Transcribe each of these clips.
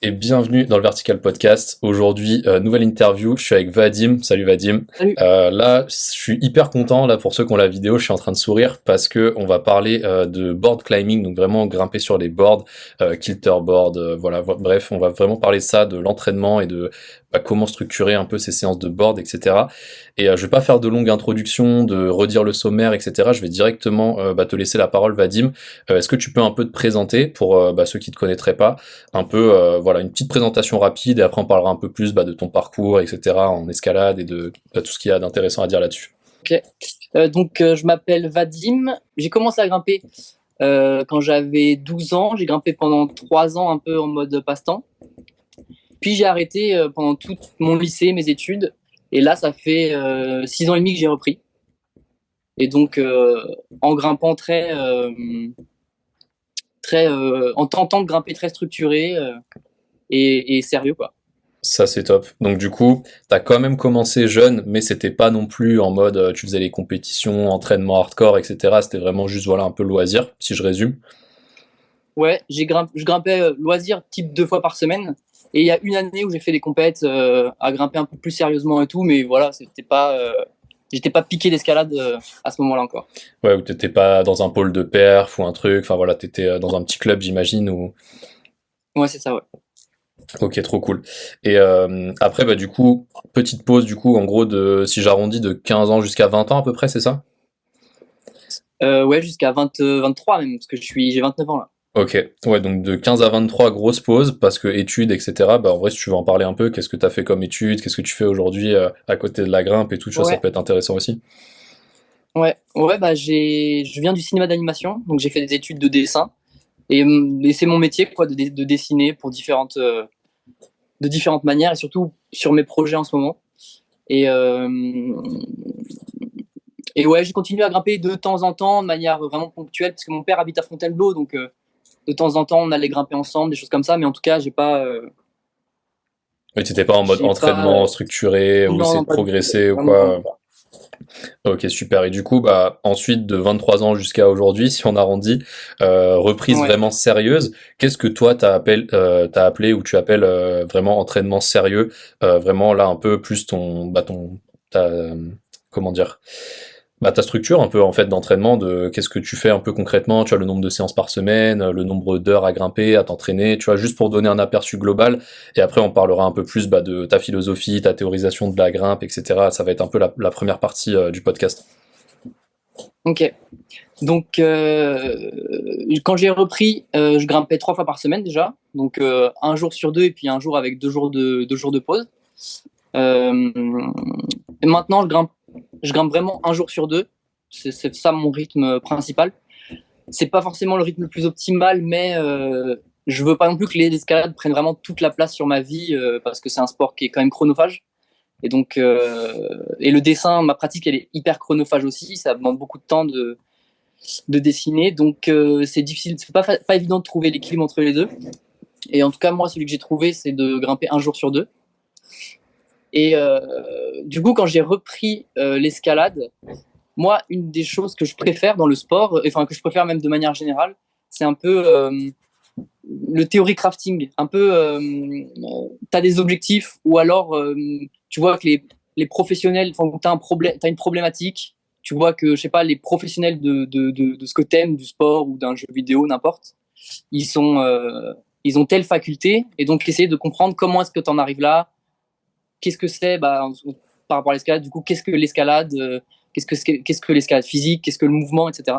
Et bienvenue dans le Vertical Podcast. Aujourd'hui, nouvelle interview. Je suis avec Vadim. Salut Vadim. Salut. Là, je suis hyper content. Là, pour ceux qui ont la vidéo, je suis en train de sourire parce que on va parler de board climbing, donc vraiment grimper sur les boards, kilterboard. Voilà. Bref, on va vraiment parler de ça, de l'entraînement et de comment structurer un peu ces séances de board, etc. Et je vais pas faire de longue introduction, de redire le sommaire, etc. Je vais directement te laisser la parole, Vadim. Est-ce que tu peux un peu te présenter pour ceux qui te connaîtraient pas? Un peu, voilà, une petite présentation rapide et après on parlera un peu plus de ton parcours, etc. en escalade et de tout ce qu'il y a d'intéressant à dire là-dessus. Ok. Je m'appelle Vadim. J'ai commencé à grimper quand j'avais 12 ans. J'ai grimpé pendant 3 ans un peu en mode passe-temps. Puis j'ai arrêté pendant tout mon lycée, mes études. Et là, ça fait 6 ans et demi que j'ai repris. Et donc, en grimpant en tentant de grimper très structuré et sérieux, quoi. Ça c'est top. Donc du coup, t'as quand même commencé jeune, mais c'était pas non plus en mode tu faisais les compétitions, entraînement hardcore, etc. C'était vraiment juste voilà un peu loisir, si je résume. Ouais, je grimpais loisir type 2 fois par semaine. Et il y a une année où j'ai fait des compètes à grimper un peu plus sérieusement et tout, mais voilà, j'étais pas piqué d'escalade à ce moment-là encore. Ouais, ou t'étais pas dans un pôle de perf ou un truc. Enfin voilà, t'étais dans un petit club, j'imagine. Ou Ouais, c'est ça, ouais. ok, trop cool. Et après, du coup, petite pause, du coup, en gros, si j'arrondis, de 15 ans jusqu'à 20 ans à peu près, c'est ça? Ouais, jusqu'à 23 même, parce que j'ai 29 ans là. Ok, ouais, donc de 15 à 23, grosse pause, parce que études, etc. En vrai, si tu veux en parler un peu, qu'est-ce que t'as fait comme études, qu'est-ce que tu fais aujourd'hui à côté de la grimpe et tout, tu vois, ça Ouais, peut être intéressant aussi. ouais, je viens du cinéma d'animation, donc j'ai fait des études de dessin. Et c'est mon métier, quoi, de dessiner de différentes manières, et surtout sur mes projets en ce moment. Et, euh, et ouais, j'ai continué à grimper de temps en temps, de manière vraiment ponctuelle, parce que mon père habite à Fontainebleau, donc de temps en temps, on allait grimper ensemble, des choses comme ça. Mais en tout cas, Mais t'étais pas en mode j'ai pas, entraînement structuré ou non, essayer non, de pas du tout. progresser ou Vraiment, vraiment quoi. pas. Ok, super. Et du coup, ensuite, de 23 ans jusqu'à aujourd'hui, si on arrondit, reprise Ouais. vraiment sérieuse, qu'est-ce que toi, t'as appelé ou tu appelles vraiment entraînement sérieux? Vraiment, là, un peu plus comment dire? Ta structure un peu, en fait, d'entraînement, de qu'est-ce que tu fais un peu concrètement? Tu as le nombre de séances par semaine, le nombre d'heures à grimper, à t'entraîner, tu vois, juste pour donner un aperçu global. Et après, on parlera un peu plus, de ta philosophie, ta théorisation de la grimpe, etc. Ça va être un peu la première partie du podcast. Ok. Quand j'ai repris, je grimpais 3 fois par semaine déjà. Donc, un jour sur deux, et puis un jour avec 2 jours de pause. Euh, et maintenant, je grimpe vraiment un jour sur deux. C'est ça mon rythme principal. C'est pas forcément le rythme le plus optimal, mais je veux pas non plus que les escalades prennent vraiment toute la place sur ma vie, parce que c'est un sport qui est quand même chronophage. Et le dessin, ma pratique, elle est hyper chronophage aussi. Ça demande beaucoup de temps de dessiner. Donc, c'est difficile, c'est pas évident de trouver l'équilibre entre les deux. Et en tout cas, moi, celui que j'ai trouvé, c'est de grimper un jour sur deux. Et du coup, quand j'ai repris l'escalade, moi, une des choses que je préfère dans le sport, enfin que je préfère même de manière générale, c'est un peu le théorie crafting. Un peu, tu as des objectifs, ou alors tu vois que les professionnels, enfin, tu as t'as une problématique, tu vois que, je sais pas, les professionnels de ce que tu aimes, du sport ou d'un jeu vidéo, n'importe, ils, sont, ils ont telle faculté, et donc essayer de comprendre comment est-ce que tu en arrives là, qu'est-ce que c'est, par rapport à l'escalade, du coup, qu'est-ce que l'escalade, qu'est-ce que l'escalade physique, qu'est-ce que le mouvement, etc.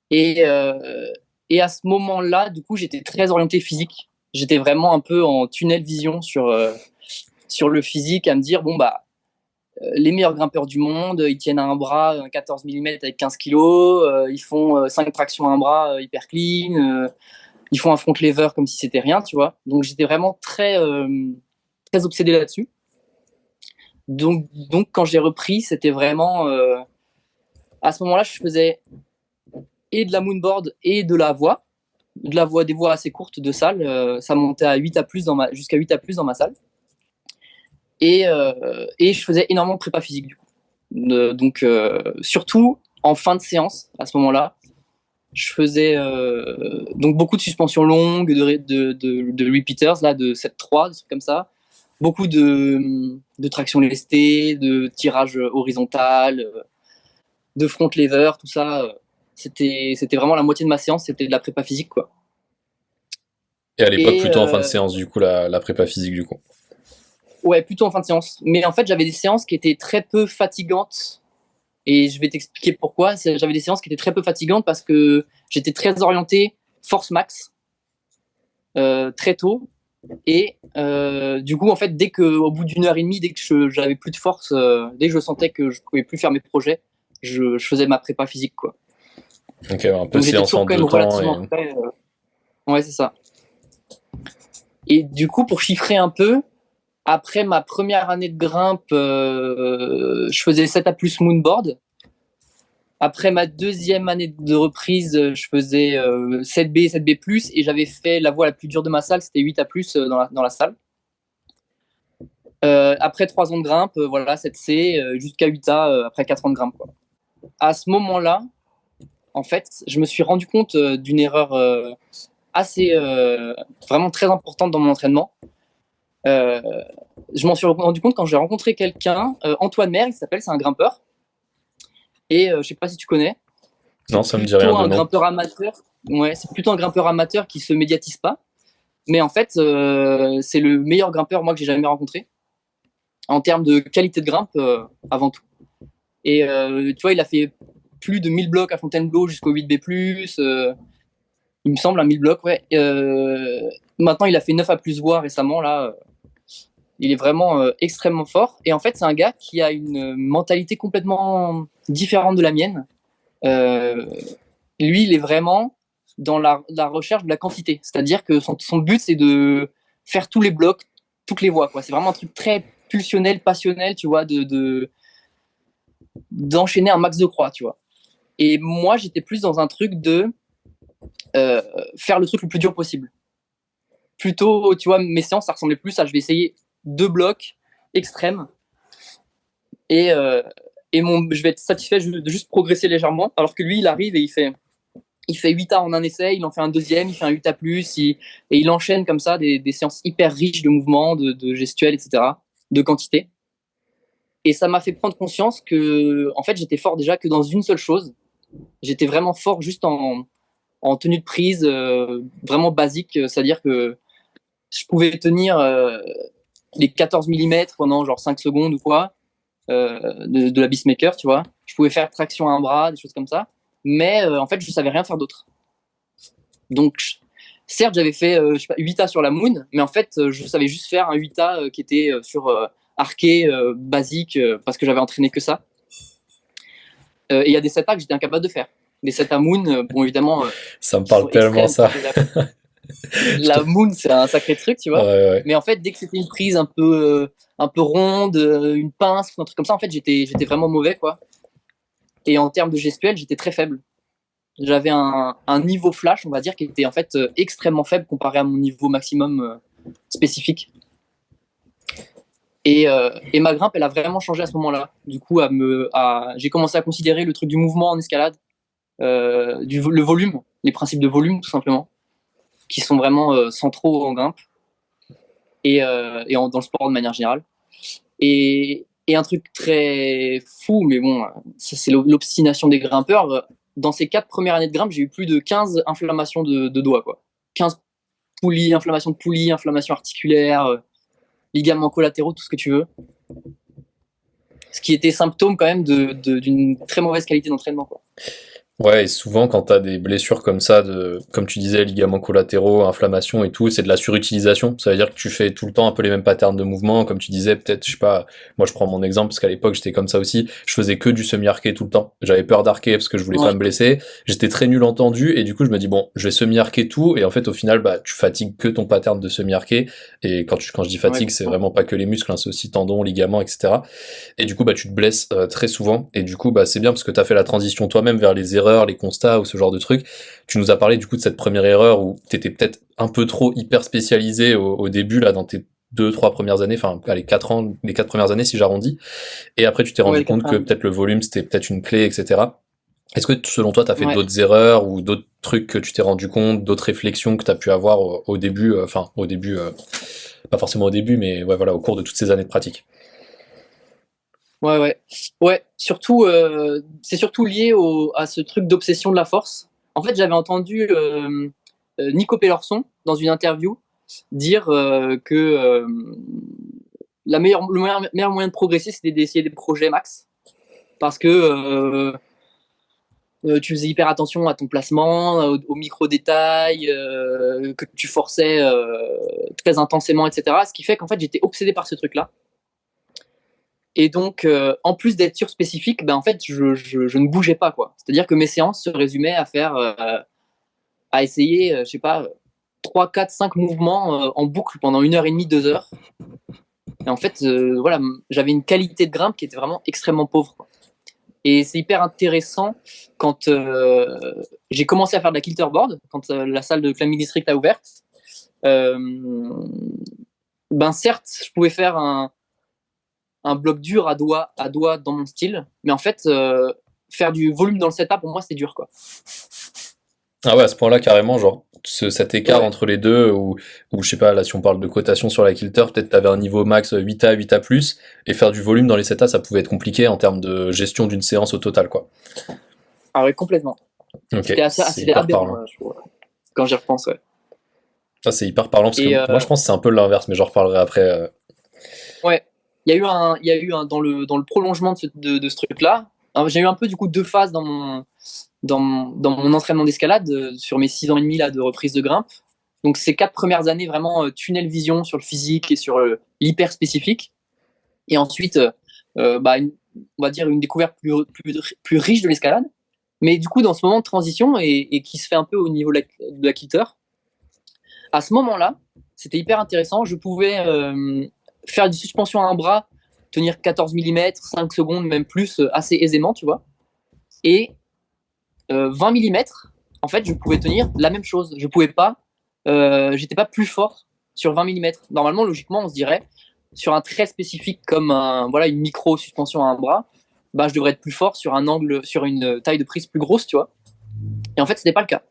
Et, euh, et à ce moment-là, du coup, j'étais très orienté physique. J'étais vraiment un peu en tunnel vision sur le physique, à me dire, bon, les meilleurs grimpeurs du monde, ils tiennent un bras, un 14 mm avec 15 kilos, ils font 5 tractions à un bras hyper clean, ils font un front lever comme si c'était rien, tu vois. Donc j'étais vraiment très obsédé là-dessus. Donc quand j'ai repris, c'était vraiment... à ce moment-là, je faisais et de la moonboard et des voies assez courtes de salle. Ça montait à 8 à plus jusqu'à 8 à plus dans ma salle. Et je faisais énormément de prépa physique, du coup. Donc, surtout en fin de séance, à ce moment-là, je faisais donc beaucoup de suspensions longues, de repeaters, là, de 7-3, des trucs comme ça. Beaucoup de traction lestée, de tirage horizontal, de front lever, tout ça. C'était vraiment la moitié de ma séance, c'était de la prépa physique, quoi. Et à l'époque, Et plutôt en fin de séance, du coup, la prépa physique, du coup. ouais, plutôt en fin de séance. Mais en fait, j'avais des séances qui étaient très peu fatigantes. Et je vais t'expliquer pourquoi. J'avais des séances qui étaient très peu fatigantes parce que j'étais très orienté force max très tôt. Et du coup, en fait, dès qu'au bout d'une heure et demie, dès que j'avais plus de force, dès que je sentais que je pouvais plus faire mes projets, je faisais ma prépa physique, quoi. Donc, un peu Donc j'étais séance toujours en quand même deux temps. relativement prêt. Ouais, c'est ça. Et du coup, pour chiffrer un peu, après ma première année de grimpe, je faisais 7A plus moonboard. Après ma deuxième année de reprise, je faisais 7B, 7B+, et j'avais fait la voie la plus dure de ma salle, c'était 8A+, dans la salle. Après 3 ans de grimpe, voilà, 7C, jusqu'à 8A, après 4 ans de grimpe, quoi. À ce moment-là, en fait, je me suis rendu compte d'une erreur assez, vraiment très importante dans mon entraînement. Je m'en suis rendu compte quand j'ai rencontré quelqu'un, Antoine Merck, il s'appelle, c'est un grimpeur. Et je sais pas si tu connais. Non, ça me dit rien de nom. Grimpeur amateur. Ouais, c'est plutôt un grimpeur amateur qui se médiatise pas. Mais en fait, c'est le meilleur grimpeur moi que j'ai jamais rencontré en termes de qualité de grimpe avant tout. Et tu vois, il a fait plus de 1000 blocs à Fontainebleau jusqu'au 8B+. Il me semble, un 1000 blocs, ouais. Maintenant, il a fait 9A plus voix récemment, là. Il est vraiment extrêmement fort. Et en fait, c'est un gars qui a une mentalité complètement différente de la mienne. Lui, il est vraiment dans la recherche de la quantité. C'est-à-dire que son but, c'est de faire tous les blocs, toutes les voies, quoi. C'est vraiment un truc très pulsionnel, passionnel, tu vois, d'enchaîner un max de croix, tu vois. Et moi, j'étais plus dans un truc de faire le truc le plus dur possible. Plutôt, tu vois, mes séances, ça ressemblait plus à je vais essayer 2 blocs extrêmes et je vais être satisfait de juste progresser légèrement, alors que lui, il arrive et il fait 8A en un essai, il en fait un deuxième, il fait un 8A+, et il enchaîne comme ça des séances hyper riches de mouvements, de gestuels, etc., de quantité. Et ça m'a fait prendre conscience que, en fait, j'étais fort déjà que dans une seule chose. J'étais vraiment fort juste en tenue de prise, vraiment basique, c'est-à-dire que je pouvais tenir les 14 mm pendant genre 5 secondes ou quoi, de la Beastmaker, tu vois. Je pouvais faire traction à un bras, des choses comme ça. Mais en fait, je savais rien faire d'autre. Donc, certes, j'avais fait 8A sur la Moon, mais en fait, je savais juste faire un 8A qui était sur arqué, basique, parce que j'avais entraîné que ça. Et il y a des 7A que j'étais incapable de faire. Des 7A Moon, bon, évidemment. Ça me parle tellement, ça. La Moon, c'est un sacré truc, tu vois. Ouais. Mais en fait, dès que c'était une prise un peu ronde, une pince, un truc comme ça, en fait, j'étais vraiment mauvais, quoi. Et en termes de gestuelle, j'étais très faible. J'avais un niveau flash, on va dire, qui était en fait extrêmement faible comparé à mon niveau maximum spécifique. Et ma grimpe, elle a vraiment changé à ce moment-là. Du coup, j'ai commencé à considérer le truc du mouvement en escalade, le volume, les principes de volume, tout simplement, qui sont vraiment centraux en grimpe et dans le sport de manière générale. Et un truc très fou, mais bon, ça, c'est l'obstination des grimpeurs. Dans ces 4 premières années de grimpe, j'ai eu plus de 15 inflammations de doigts, quoi. 15 poulies, inflammation de poulies, inflammation articulaire, ligaments collatéraux, tout ce que tu veux. Ce qui était symptôme quand même d'une très mauvaise qualité d'entraînement, quoi. Ouais, et souvent quand t'as des blessures comme ça, comme tu disais, ligaments collatéraux, inflammation et tout, c'est de la surutilisation. Ça veut dire que tu fais tout le temps un peu les mêmes patterns de mouvement, comme tu disais, peut-être, je sais pas, moi je prends mon exemple parce qu'à l'époque j'étais comme ça aussi, je faisais que du semi-arqué tout le temps. J'avais peur d'arquer parce que je voulais pas me blesser, j'étais très nul en tendu et du coup je me dis bon, je vais semi-arquer tout et en fait au final bah tu fatigues que ton pattern de semi-arqué et quand je dis fatigue, c'est vraiment pas que les muscles, hein, c'est aussi tendons, ligaments, etc. Et du coup bah tu te blesses très souvent et du coup bah c'est bien parce que t'as fait la transition toi-même vers les erreurs, les constats ou ce genre de trucs. Tu nous as parlé du coup de cette première erreur où t'étais peut-être un peu trop hyper spécialisé au début là dans tes 2-3 premières années, enfin les 4 ans, les 4 premières années si j'arrondis. Et après tu t'es rendu compte que peut-être le volume c'était peut-être une clé, etc. Est-ce que selon toi, tu as fait Ouais. d'autres erreurs ou d'autres trucs que tu t'es rendu compte, d'autres réflexions que tu as pu avoir au début, enfin au début, pas forcément au début, mais ouais, voilà, au cours de toutes ces années de pratique? Ouais, ouais. Ouais, surtout, c'est surtout lié à ce truc d'obsession de la force. En fait, j'avais entendu Nico Pelorson dans une interview dire que le meilleur moyen de progresser, c'était d'essayer des projets max. Parce que tu faisais hyper attention à ton placement, aux micro-détails, que tu forçais très intensément, etc. Ce qui fait qu'en fait, j'étais obsédé par ce truc-là. Et donc, en plus d'être surspécifique, ben, en fait, je ne bougeais pas, quoi. C'est-à-dire que mes séances se résumaient à essayer, je sais pas, 3, 4, 5 mouvements en boucle pendant 1 heure et demie, 2 heures. Et en fait, voilà, j'avais une qualité de grimpe qui était vraiment extrêmement pauvre, quoi. Et c'est hyper intéressant quand j'ai commencé à faire de la kilterboard, quand la salle de Climbing District a ouvert. Euh, ben certes, je pouvais faire un bloc dur à doigt dans mon style, mais en fait, faire du volume dans le setup, pour moi, c'était dur, quoi. Ah ouais, à ce point-là, carrément, genre, cet écart Ouais, entre les deux, ou je sais pas, là, si on parle de cotation sur la Kilter, peut-être t'avais un niveau max 8A, 8A+, et faire du volume dans les 7A, ça pouvait être compliqué en termes de gestion d'une séance au total, quoi. ah ouais, complètement. Ok, c'est C'était hyper aberrant, parlant. je trouve, quand j'y repense, ouais. Ça, c'est hyper parlant, parce que Et moi, je pense que c'est un peu l'inverse, mais j'en reparlerai après. ouais, il y a eu dans le prolongement de ce truc-là. Alors, j'ai eu un peu du coup 2 phases dans mon entraînement d'escalade sur mes 6 ans et demi là, de reprise de grimpe. Donc ces 4 premières années vraiment tunnel vision sur le physique et sur l'hyper spécifique. Et ensuite, bah, on va dire une découverte plus riche de l'escalade. Mais du coup, dans ce moment de transition et qui se fait un peu au niveau de la Kilter, à ce moment-là, c'était hyper intéressant. Je pouvais faire du suspension à un bras, tenir 14 mm, 5 secondes, même plus, assez aisément, tu vois. Et 20 mm, en fait, je pouvais tenir la même chose. Je pouvais pas, j'étais pas plus fort sur 20 mm. Normalement, logiquement, on se dirait, sur un trait spécifique comme voilà, une micro-suspension à un bras, bah, je devrais être plus fort sur un angle, sur une taille de prise plus grosse, tu vois. Et en fait, ce n'est pas le cas.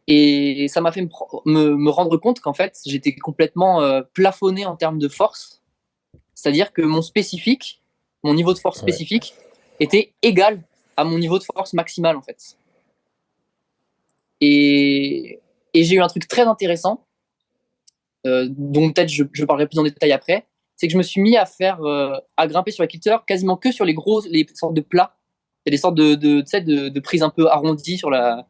Et ça m'a fait me rendre compte qu'en fait, j'étais complètement plafonné en termes de force. C'est-à-dire que mon niveau de force Ouais. spécifique, était égal à mon niveau de force maximale, en fait. Et, et j'ai eu un truc très intéressant, dont peut-être je parlerai plus en détail après, c'est que je me suis mis à grimper sur la Kilter quasiment que sur les sortes de plats. Il y a des sortes de prises un peu arrondies sur la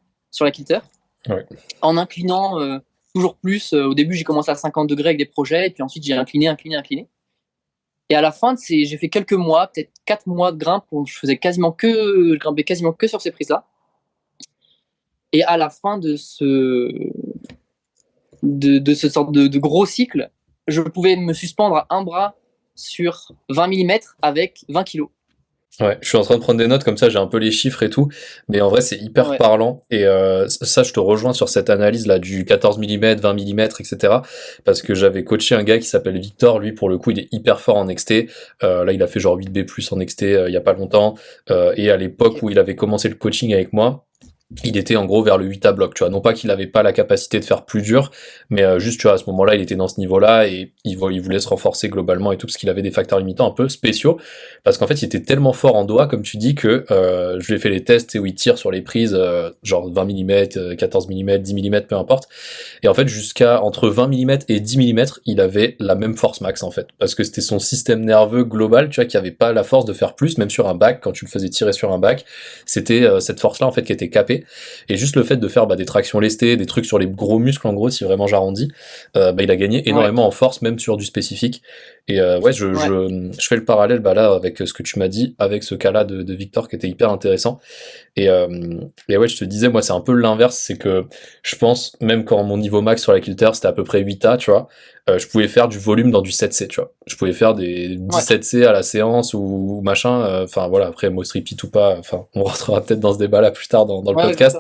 Kilter, Ouais. en inclinant toujours plus. Au début, j'ai commencé à 50 degrés avec des projets, et puis ensuite, j'ai incliné, incliné, incliné. Et à la fin, j'ai fait quelques mois, peut-être 4 mois de grimpe où je grimpais quasiment que sur ces prises-là. Et à la fin de ce sorte de gros cycle, je pouvais me suspendre à un bras sur 20 mm avec 20 kilos. Ouais, je suis en train de prendre des notes comme ça, j'ai un peu les chiffres et tout, mais en vrai c'est hyper Ouais, parlant et ça je te rejoins sur cette analyse là du 14 mm, 20 mm, etc. Parce que j'avais coaché un gars qui s'appelle Victor, lui pour le coup il est hyper fort en XT, là il a fait genre 8B+ en XT il y a pas longtemps, et à l'époque ok. où il avait commencé le coaching avec moi, il était en gros vers le 8 à bloc, tu vois. Non pas qu'il avait pas la capacité de faire plus dur, mais juste, tu vois, à ce moment-là, il était dans ce niveau-là et il voulait se renforcer globalement et tout, parce qu'il avait des facteurs limitants un peu spéciaux. Parce qu'en fait, il était tellement fort en doigt, comme tu dis, que je lui ai fait les tests où il tire sur les prises, genre 20 mm, 14 mm, 10 mm, peu importe. Et en fait, jusqu'à entre 20 mm et 10 mm, il avait la même force max, en fait. Parce que c'était son système nerveux global, tu vois, qui avait pas la force de faire plus, même sur un bac, quand tu le faisais tirer sur un bac. C'était cette force-là, en fait, qui était capée. Et juste le fait de faire des tractions lestées, des trucs sur les gros muscles, en gros, si vraiment j'arrondis, il a gagné Ouais, énormément en force, même sur du spécifique. Et ouais, ouais, je fais le parallèle là avec ce que tu m'as dit, avec ce cas-là de Victor qui était hyper intéressant. Et, ouais, je te disais, moi, c'est un peu l'inverse, c'est que je pense, même quand mon niveau max sur la Kilter, c'était à peu près 8A, tu vois, je pouvais faire du volume dans du 7C, tu vois. Je pouvais faire des ouais, 17C à la séance ou machin, enfin voilà, après, most repeat ou pas, enfin, on rentrera peut-être dans ce débat-là plus tard dans le ouais, Ah ouais, c'est podcast.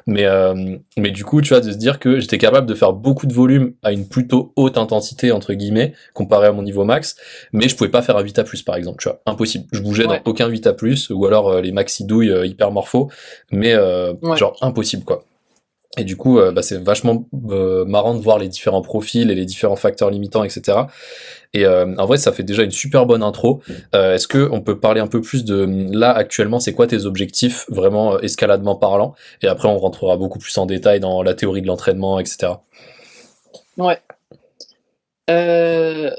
ça. Mais du coup, tu vois, de se dire que j'étais capable de faire beaucoup de volume à une plutôt haute intensité, entre guillemets, comparé à mon niveau max, mais je pouvais pas faire un 8A+, par exemple, tu vois, impossible. Je bougeais dans Ouais, aucun 8A+, ou alors les maxi douilles hyper morpho, mais ouais, genre impossible, quoi. Et du coup, bah, c'est vachement marrant de voir les différents profils et les différents facteurs limitants, etc. Et en vrai, ça fait déjà une super bonne intro. Est-ce que on peut parler un peu plus de là actuellement, c'est quoi tes objectifs vraiment escaladement parlant? Et après, on rentrera beaucoup plus en détail dans la théorie de l'entraînement, etc. ouais. Euh,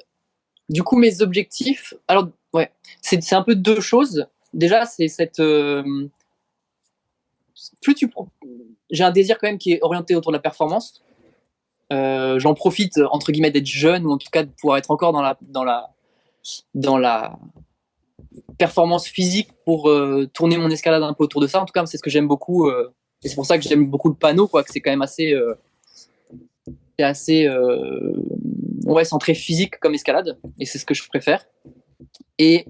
du coup, mes objectifs, alors, ouais, c'est un peu deux choses. Déjà, c'est cette. Plus tu. J'ai un désir quand même qui est orienté autour de la performance. J'en profite, entre guillemets, d'être jeune, ou en tout cas de pouvoir être encore dans la performance physique pour tourner mon escalade un peu autour de ça. En tout cas, c'est ce que j'aime beaucoup. Et c'est pour ça que j'aime beaucoup le panneau, quoi, que c'est quand même assez ouais, centré physique comme escalade. Et c'est ce que je préfère. Et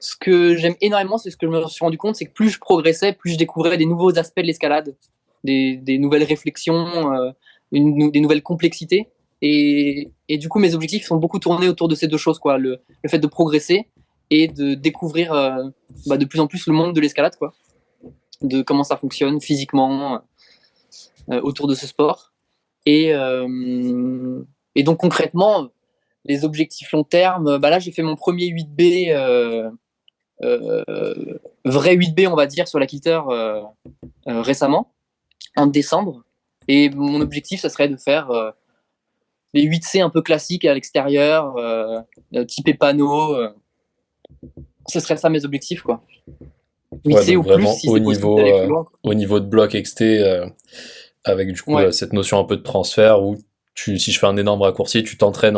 ce que j'aime énormément, c'est ce que je me suis rendu compte, c'est que plus je progressais, plus je découvrais des nouveaux aspects de l'escalade, des nouvelles réflexions, des nouvelles complexités. Et du coup, mes objectifs sont beaucoup tournés autour de ces deux choses, quoi. Le fait de progresser et de découvrir de plus en plus le monde de l'escalade, quoi. De comment ça fonctionne physiquement autour de ce sport. Et, euh, et donc concrètement, les objectifs long terme, bah là j'ai fait mon premier 8B vrai 8B, on va dire, sur la Kilter récemment, en décembre. Et mon objectif, ça serait de faire les 8C un peu classiques à l'extérieur, type panneau. Ce serait ça mes objectifs, quoi. Ouais, 8C donc ou plus, vraiment si c'est possible d'aller plus loin. au niveau de bloc XT, avec du coup Ouais, cette notion un peu de transfert où si je fais un énorme raccourci, tu t'entraînes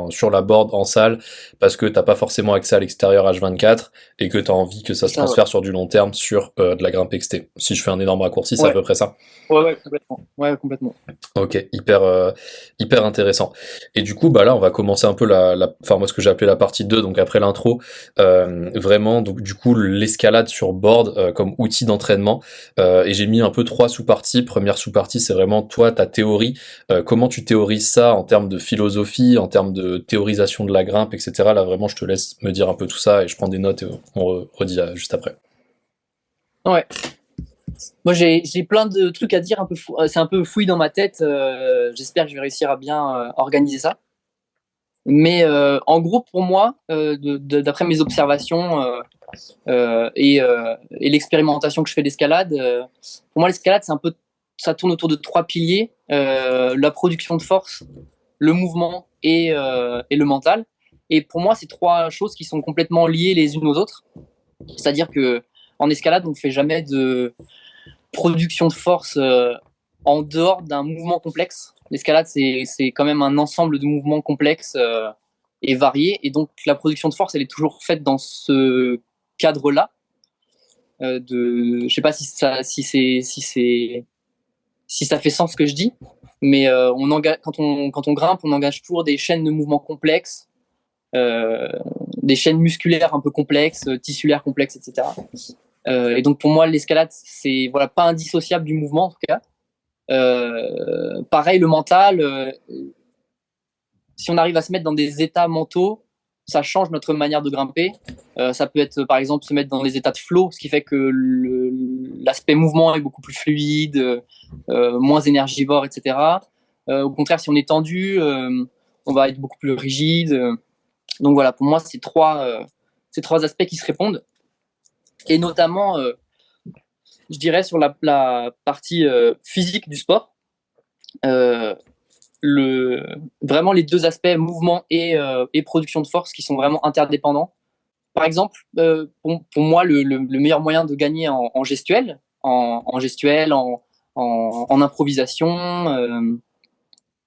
sur la board en salle parce que t'as pas forcément accès à l'extérieur H24 et que t'as envie que ça c'est se ça, ouais. transfère sur du long terme sur de la grimpe XT. Si je fais un énorme raccourci, c'est à Ouais, peu près ça. ouais, ouais, complètement. Ouais, complètement. Ok, hyper intéressant. Et du coup, bah là, on va commencer un peu enfin moi ce que j'ai appelé la partie 2, donc après l'intro, vraiment, donc du coup l'escalade sur board comme outil d'entraînement. Et j'ai mis un peu trois sous-parties. Première sous-partie, c'est vraiment toi, ta théorie, comment tu théorises ça en termes de philosophie, en termes de théorisation de la grimpe, etc. Là vraiment, je te laisse me dire un peu tout ça et je prends des notes et on redit juste après. Ouais. Moi, j'ai plein de trucs à dire, c'est un peu fouillis dans ma tête. J'espère que je vais réussir à bien organiser ça. Mais en gros, pour moi, d'après mes observations et l'expérimentation que je fais d'escalade, pour moi, l'escalade, ça tourne autour de trois piliers la production de force, le mouvement et le mental. Et pour moi, c'est trois choses qui sont complètement liées les unes aux autres. C'est-à-dire que en escalade, on ne fait jamais de production de force en dehors d'un mouvement complexe. L'escalade, c'est quand même un ensemble de mouvements complexes et variés. Et donc, la production de force, elle est toujours faite dans ce cadre-là. Je sais pas si ça fait sens ce que je dis, mais quand on grimpe, on engage toujours des chaînes de mouvements complexes, euh, des chaînes musculaires un peu complexes, tissulaires complexes, etc. Et donc pour moi, l'escalade, c'est voilà pas indissociable du mouvement en tout cas. Pareil, le mental, si on arrive à se mettre dans des états mentaux, ça change notre manière de grimper. Ça peut être par exemple se mettre dans des états de flow, ce qui fait que l'aspect mouvement est beaucoup plus fluide, moins énergivore, etc. Au contraire, si on est tendu, on va être beaucoup plus rigide. Donc voilà, pour moi, c'est trois aspects qui se répondent. Et notamment, je dirais, sur la partie physique du sport, euh, vraiment les deux aspects, mouvement et production de force, qui sont vraiment interdépendants. Par exemple, pour moi, le meilleur moyen de gagner en gestuelle, en gestuelle, en improvisation,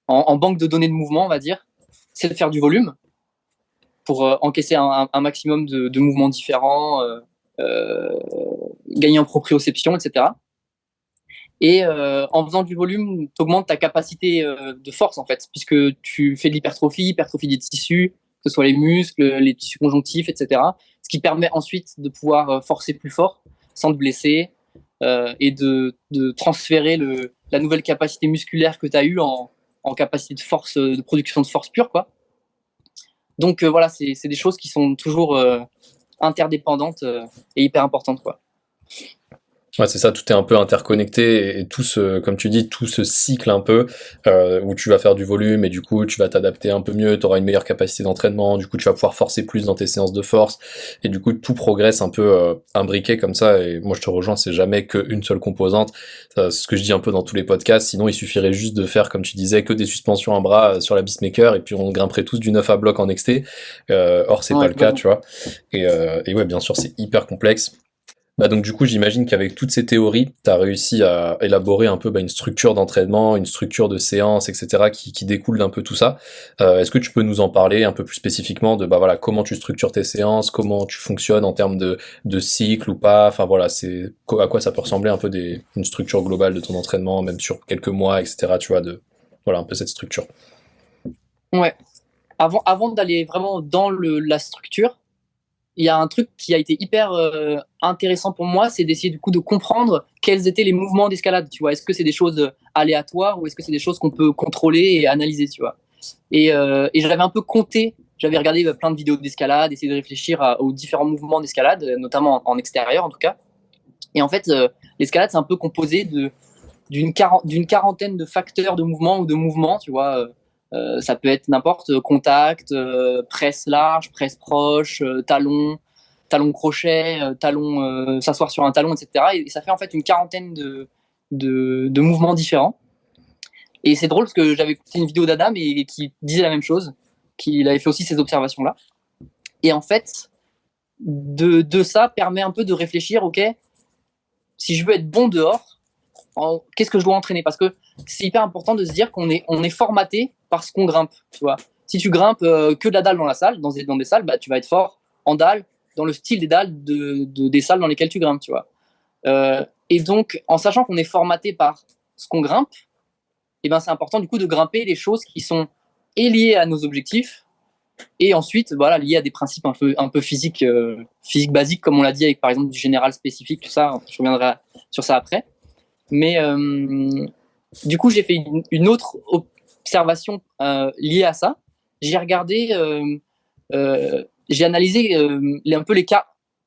en banque de données de mouvement, on va dire, c'est de faire du volume pour encaisser un maximum de mouvements différents, gagner en proprioception, etc. Et en faisant du volume, tu augmentes ta capacité de force, en fait, puisque tu fais de l'hypertrophie, hypertrophie des tissus, que ce soit les muscles, les tissus conjonctifs, etc. Ce qui permet ensuite de pouvoir forcer plus fort sans te blesser, et de transférer la nouvelle capacité musculaire que tu as eue en capacité de force, de production de force pure, quoi. Donc voilà, c'est des choses qui sont toujours interdépendantes et hyper importantes, quoi. Ouais, c'est ça, tout est un peu interconnecté et tout comme tu dis, tout ce cycle un peu où tu vas faire du volume et du coup tu vas t'adapter un peu mieux, tu auras une meilleure capacité d'entraînement, du coup tu vas pouvoir forcer plus dans tes séances de force et du coup tout progresse un peu imbriqué comme ça et moi je te rejoins, c'est jamais qu'une seule composante, c'est ce que je dis un peu dans tous les podcasts, sinon il suffirait juste de faire comme tu disais que des suspensions à bras sur la Beastmaker et puis on grimperait tous du 9 à bloc en XT, or c'est Ouais, pas le cas, complètement. tu vois, et ouais bien sûr c'est hyper complexe. Bah donc du coup, j'imagine qu'avec toutes ces théories, tu as réussi à élaborer un peu une structure d'entraînement, une structure de séance, etc. qui découle d'un peu tout ça. Est-ce que tu peux nous en parler un peu plus spécifiquement de bah voilà comment tu structures tes séances, comment tu fonctionnes en termes de cycle ou pas. Enfin voilà, c'est à quoi ça peut ressembler un peu une structure globale de ton entraînement, même sur quelques mois, etc. Tu vois de voilà un peu cette structure. Ouais. Avant d'aller vraiment dans la structure, il y a un truc qui a été hyper intéressant pour moi, c'est d'essayer du coup de comprendre quels étaient les mouvements d'escalade, tu vois. Est-ce que c'est des choses aléatoires ou est-ce que c'est des choses qu'on peut contrôler et analyser, tu vois. Et j'avais un peu compté, j'avais regardé plein de vidéos d'escalade, essayé de réfléchir aux différents mouvements d'escalade, notamment en extérieur en tout cas. Et en fait, l'escalade, c'est un peu composé d'une quarantaine de facteurs de mouvement ou de mouvements, tu vois. Ça peut être n'importe contact, presse large, presse proche, talon crochet, talon s'asseoir sur un talon, etc. Et ça fait en fait une quarantaine de mouvements différents. Et c'est drôle parce que j'avais écouté une vidéo d'Adam et qui disait la même chose, qu'il avait fait aussi ces observations-là. Et en fait, de ça permet un peu de réfléchir, ok, si je veux être bon dehors, qu'est-ce que je dois entraîner? Parce que c'est hyper important de se dire on est formaté par ce qu'on grimpe, tu vois. Si tu grimpes que de la dalle dans la salle, dans des salles, bah, tu vas être fort en dalle, dans le style des dalles des salles dans lesquelles tu grimpes, tu vois. Et donc, en sachant qu'on est formaté par ce qu'on grimpe, et ben c'est important du coup de grimper les choses qui sont liées à nos objectifs et ensuite voilà liées à des principes un peu physiques physique basiques comme on l'a dit avec par exemple du général spécifique, tout ça, je reviendrai sur ça après. Mais du coup, j'ai fait une autre observation liée à ça. J'ai regardé, j'ai analysé un peu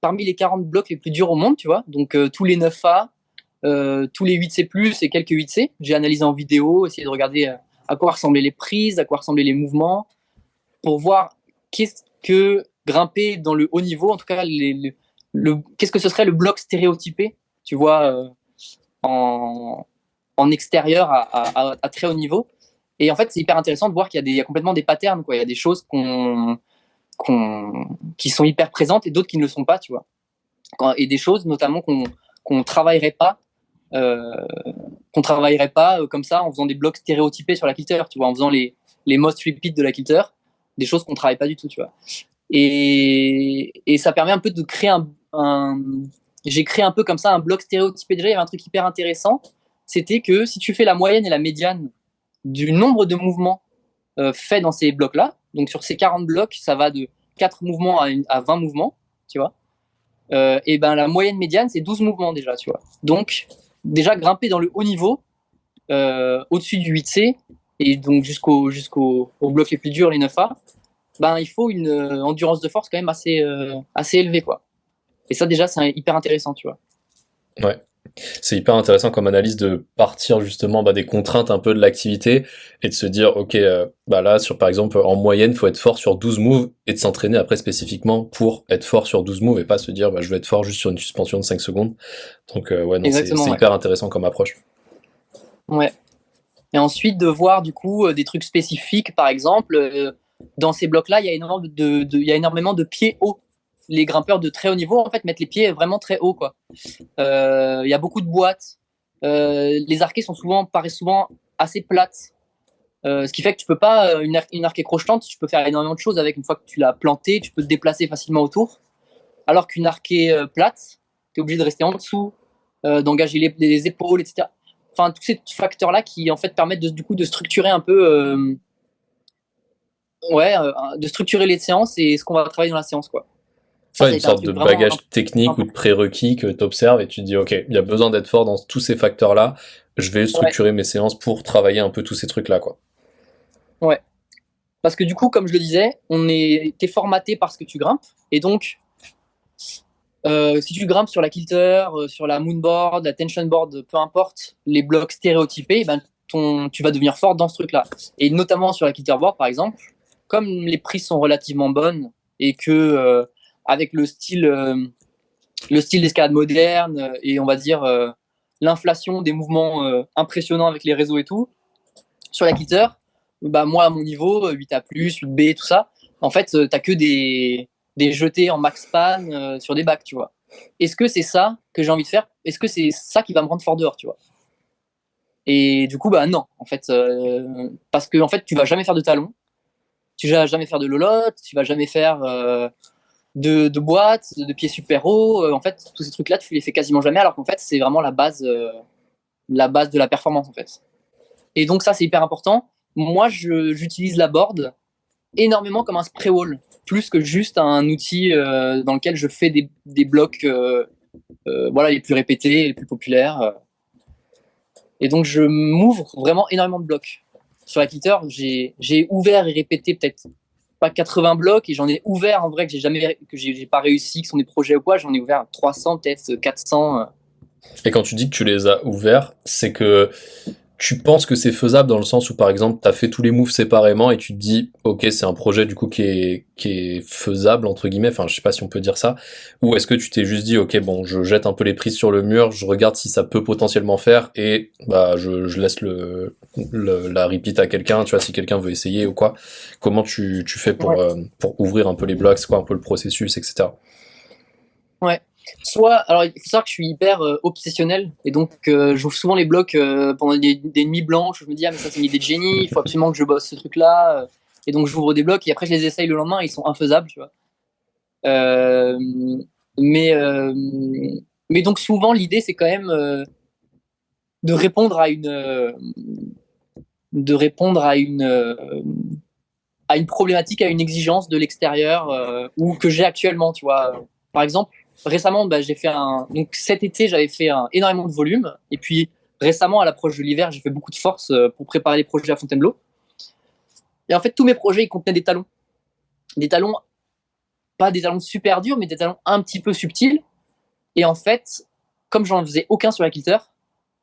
parmi les 40 blocs les plus durs au monde, tu vois. Donc tous les 9A, tous les 8C+, et quelques 8C. J'ai analysé en vidéo, essayé de regarder à quoi ressemblaient les prises, à quoi ressemblaient les mouvements, pour voir qu'est-ce que grimper dans le haut niveau, en tout cas, qu'est-ce que ce serait le bloc stéréotypé, tu vois, en, en extérieur à très haut niveau. Et en fait, c'est hyper intéressant de voir qu'il y a complètement des patterns, quoi. Il y a des choses qui sont hyper présentes et d'autres qui ne le sont pas, tu vois. Et des choses notamment qu'on travaillerait pas, euh, comme ça en faisant des blocs stéréotypés sur la kilter, tu vois, en faisant les most repeat de la kilter, des choses qu'on travaille pas du tout, tu vois. Et ça permet un peu de créer j'ai créé un peu comme ça un bloc stéréotypé. Déjà, il y avait un truc hyper intéressant, c'était que si tu fais la moyenne et la médiane du nombre de mouvements faits dans ces blocs-là, donc sur ces 40 blocs, ça va de 4 mouvements à 20 mouvements, tu vois, et ben la moyenne médiane, c'est 12 mouvements déjà, tu vois. Donc, déjà, grimper dans le haut niveau, au-dessus du 8C, et donc au bloc les plus durs, les 9A, ben, il faut une endurance de force quand même assez élevée, quoi. Et ça, déjà, c'est hyper intéressant, tu vois. Ouais. C'est hyper intéressant comme analyse de partir justement des contraintes un peu de l'activité et de se dire ok bah là sur par exemple en moyenne faut être fort sur 12 moves et de s'entraîner après spécifiquement pour être fort sur 12 moves et pas se dire bah je vais être fort juste sur une suspension de 5 secondes. Donc ouais non c'est Exactement, ouais. hyper intéressant comme approche. Ouais. Et ensuite, de voir du coup des trucs spécifiques, par exemple, dans ces blocs-là, il y a il y a énormément de pieds hauts. Les grimpeurs de très haut niveau, en fait, mettent les pieds vraiment très hauts, quoi. Il y a beaucoup de boîtes. Les arquets paraissent souvent assez plates. Ce qui fait que tu peux pas, une arquée crochetante, tu peux faire énormément de choses avec. Une fois que tu l'as plantée, tu peux te déplacer facilement autour. Alors qu'une arquée plate, tu es obligé de rester en dessous, d'engager les épaules, etc. Enfin, tous ces facteurs-là qui en fait permettent du coup de structurer un peu, ouais, de structurer les séances et ce qu'on va travailler dans la séance, quoi. Ça, Ouais, ça a une été un sorte truc de vraiment bagage technique ou de prérequis que tu observes et tu te dis, OK, il y a besoin d'être fort dans tous ces facteurs-là. Je vais ouais, structurer mes séances pour travailler un peu tous ces trucs-là, quoi. ouais. Parce que du coup, comme je le disais, t'es formaté par ce que tu grimpes. Et donc, si tu grimpes sur la kilter, sur la moonboard, la tension board, peu importe, les blocs stéréotypés, ben, tu vas devenir fort dans ce truc-là. Et notamment sur la kilter board, par exemple, comme les prises sont relativement bonnes et que avec le style d'escalade moderne et on va dire l'inflation des mouvements impressionnants avec les réseaux et tout, sur la kilter, bah moi à mon niveau, 8A+, 8B, tout ça, en fait, t'as que des jetés en max span sur des bacs, tu vois. Est-ce que c'est ça que j'ai envie de faire? Est-ce que c'est ça qui va me rendre fort dehors, tu vois? Et du coup, bah non, en fait, parce que en fait, tu vas jamais faire de talons, tu vas jamais faire de lolotte, tu vas jamais faire de boîtes, de pieds super hauts. En fait, tous ces trucs-là, tu les fais quasiment jamais, alors qu'en fait, c'est vraiment la base de la performance, en fait. Et donc ça, c'est hyper important. Moi, j'utilise la board énormément comme un spray wall, plus que juste un outil dans lequel je fais des blocs voilà, les plus répétés, les plus populaires. Et donc, je m'ouvre vraiment énormément de blocs. Sur la Clitter, j'ai ouvert et répété peut-être pas 80 blocs et j'en ai ouvert en vrai que j'ai pas réussi, que sont des projets ou quoi, j'en ai ouvert 300, peut-être 400. Et quand tu dis que tu les as ouverts, c'est que tu penses que c'est faisable dans le sens où, par exemple, t'as fait tous les moves séparément et tu te dis, ok, c'est un projet du coup qui est faisable, entre guillemets, enfin, je sais pas si on peut dire ça, ou est-ce que tu t'es juste dit, ok, bon, je jette un peu les prises sur le mur, je regarde si ça peut potentiellement faire et bah, je laisse la repeat à quelqu'un, tu vois, si quelqu'un veut essayer ou quoi. Comment tu fais Ouais. pour ouvrir un peu les blocs, quoi, un peu le processus, etc. Ouais. Alors il faut savoir que je suis hyper obsessionnel et donc j'ouvre souvent les blocs pendant des nuits blanches où je me dis ah mais ça c'est une idée de génie, il faut absolument que je bosse ce truc-là et donc j'ouvre des blocs et après je les essaye le lendemain et ils sont infaisables, tu vois. Euh, mais euh, mais donc souvent l'idée c'est quand même de répondre à à une problématique, à une exigence de l'extérieur ou que j'ai actuellement, tu vois. Par exemple, récemment, bah, j'ai fait donc cet été, j'avais fait énormément de volume. Et puis récemment, à l'approche de l'hiver, j'ai fait beaucoup de force pour préparer les projets à Fontainebleau. Et en fait, tous mes projets, ils contenaient des talons. Des talons, pas des talons super durs, mais des talons un petit peu subtils. Et en fait, comme j'en faisais aucun sur la Kilter,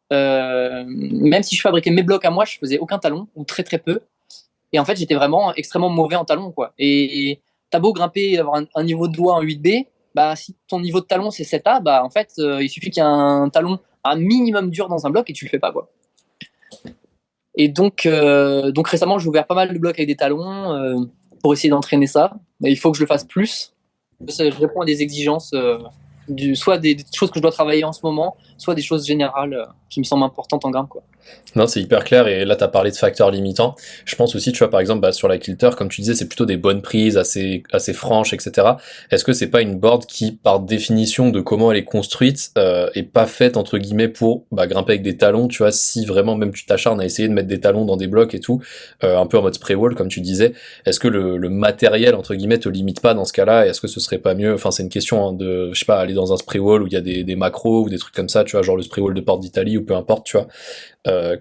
même si je fabriquais mes blocs à moi, je faisais aucun talon, ou très très peu. Et en fait, j'étais vraiment extrêmement mauvais en talon, quoi. Et t'as beau grimper, avoir un niveau de doigt en 8B, bah, si ton niveau de talon c'est 7A, bah, en fait, il suffit qu'il y ait un talon un minimum dur dans un bloc et tu le fais pas, quoi. Et donc récemment, j'ai ouvert pas mal de blocs avec des talons pour essayer d'entraîner ça. Mais il faut que je le fasse plus. Je réponds à des exigences, soit des choses que je dois travailler en ce moment, soit des choses générales qui me semblent importantes en grimpe, quoi. Non, c'est hyper clair et là t'as parlé de facteurs limitants. Je pense aussi, tu vois, par exemple, bah, sur la Kilter, comme tu disais, c'est plutôt des bonnes prises, assez franches, etc. Est-ce que c'est pas une board qui, par définition de comment elle est construite, est pas faite entre guillemets pour bah, grimper avec des talons, tu vois, si vraiment même tu t'acharnes à essayer de mettre des talons dans des blocs et tout, un peu en mode spray wall comme tu disais, est-ce que le matériel entre guillemets te limite pas dans ce cas-là et est-ce que ce serait pas mieux, enfin c'est une question hein, de, je sais pas, aller dans un spray wall où il y a des macros ou des trucs comme ça, tu vois, genre le spray wall de Porte d'Italie ou peu importe, tu vois.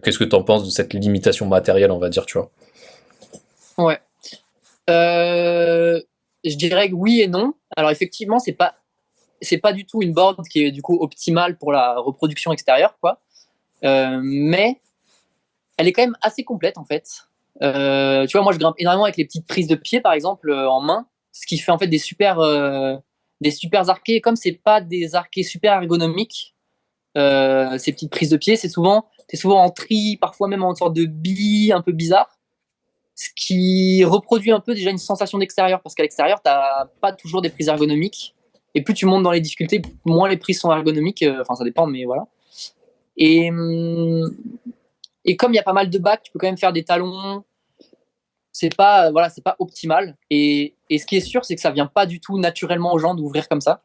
Qu'est-ce que tu en penses de cette limitation matérielle, on va dire, tu vois? Ouais. Euh, je dirais que oui et non. Alors effectivement, c'est pas du tout une board qui est du coup optimale pour la reproduction extérieure, quoi. Mais elle est quand même assez complète en fait. Tu vois, moi je grimpe énormément avec les petites prises de pied, par exemple, en main, ce qui fait en fait des super arqués. Comme c'est pas des arqués super ergonomiques, ces petites prises de pied, t'es souvent en tri, parfois même en sorte de bille un peu bizarre, ce qui reproduit un peu déjà une sensation d'extérieur, parce qu'à l'extérieur, t'as pas toujours des prises ergonomiques. Et plus tu montes dans les difficultés, moins les prises sont ergonomiques. Enfin, ça dépend, mais voilà. Et, et comme il y a pas mal de bacs, tu peux quand même faire des talons. C'est pas optimal. Et ce qui est sûr, c'est que ça vient pas du tout naturellement aux gens d'ouvrir comme ça,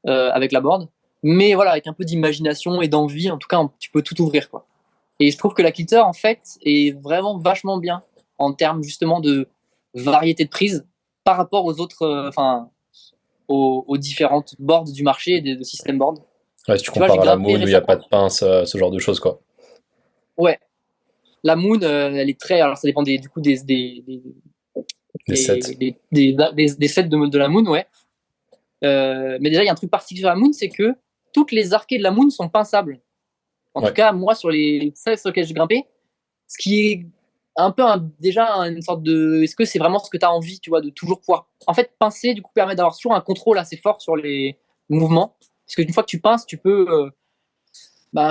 avec la board. Mais voilà, avec un peu d'imagination et d'envie, en tout cas, tu peux tout ouvrir, quoi. Et je trouve que la Kilter, en fait, est vraiment vachement bien en termes justement de variété de prise par rapport aux autres. Enfin, aux différentes boards du marché et de système board. Ouais, si tu Tu vois, j'ai compares à la grimpé Moon où il n'y a pas récemment. de pince, ce genre de choses, quoi. Ouais, la Moon, elle est très. Alors, ça dépend du coup Les sets. des sets de la Moon, ouais. Mais déjà, il y a un truc particulier sur la Moon, c'est que toutes les arcades de la Moon sont pinçables. En tout Ouais. cas, moi, sur les salles sur lesquelles j'ai grimpé, ce qui est un peu déjà une sorte de. Est-ce que c'est vraiment ce que tu as envie, tu vois, de toujours pouvoir. En fait, pincer, du coup, permet d'avoir toujours un contrôle assez fort sur les mouvements. Parce qu'une fois que tu pinces, tu peux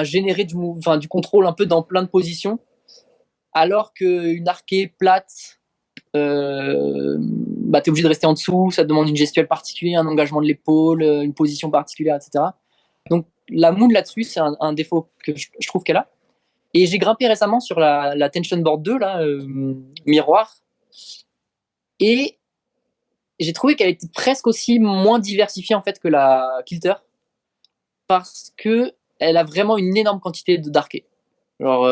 générer du contrôle un peu dans plein de positions. Alors qu'une arcade plate, tu es obligé de rester en dessous, ça te demande une gestuelle particulière, un engagement de l'épaule, une position particulière, etc. Donc la Moon là-dessus, c'est un défaut que je trouve qu'elle a. Et j'ai grimpé récemment sur la Tension Board 2, là, miroir, et j'ai trouvé qu'elle était presque aussi moins diversifiée en fait que la Kilter, parce que elle a vraiment une énorme quantité d'arcades. Genre,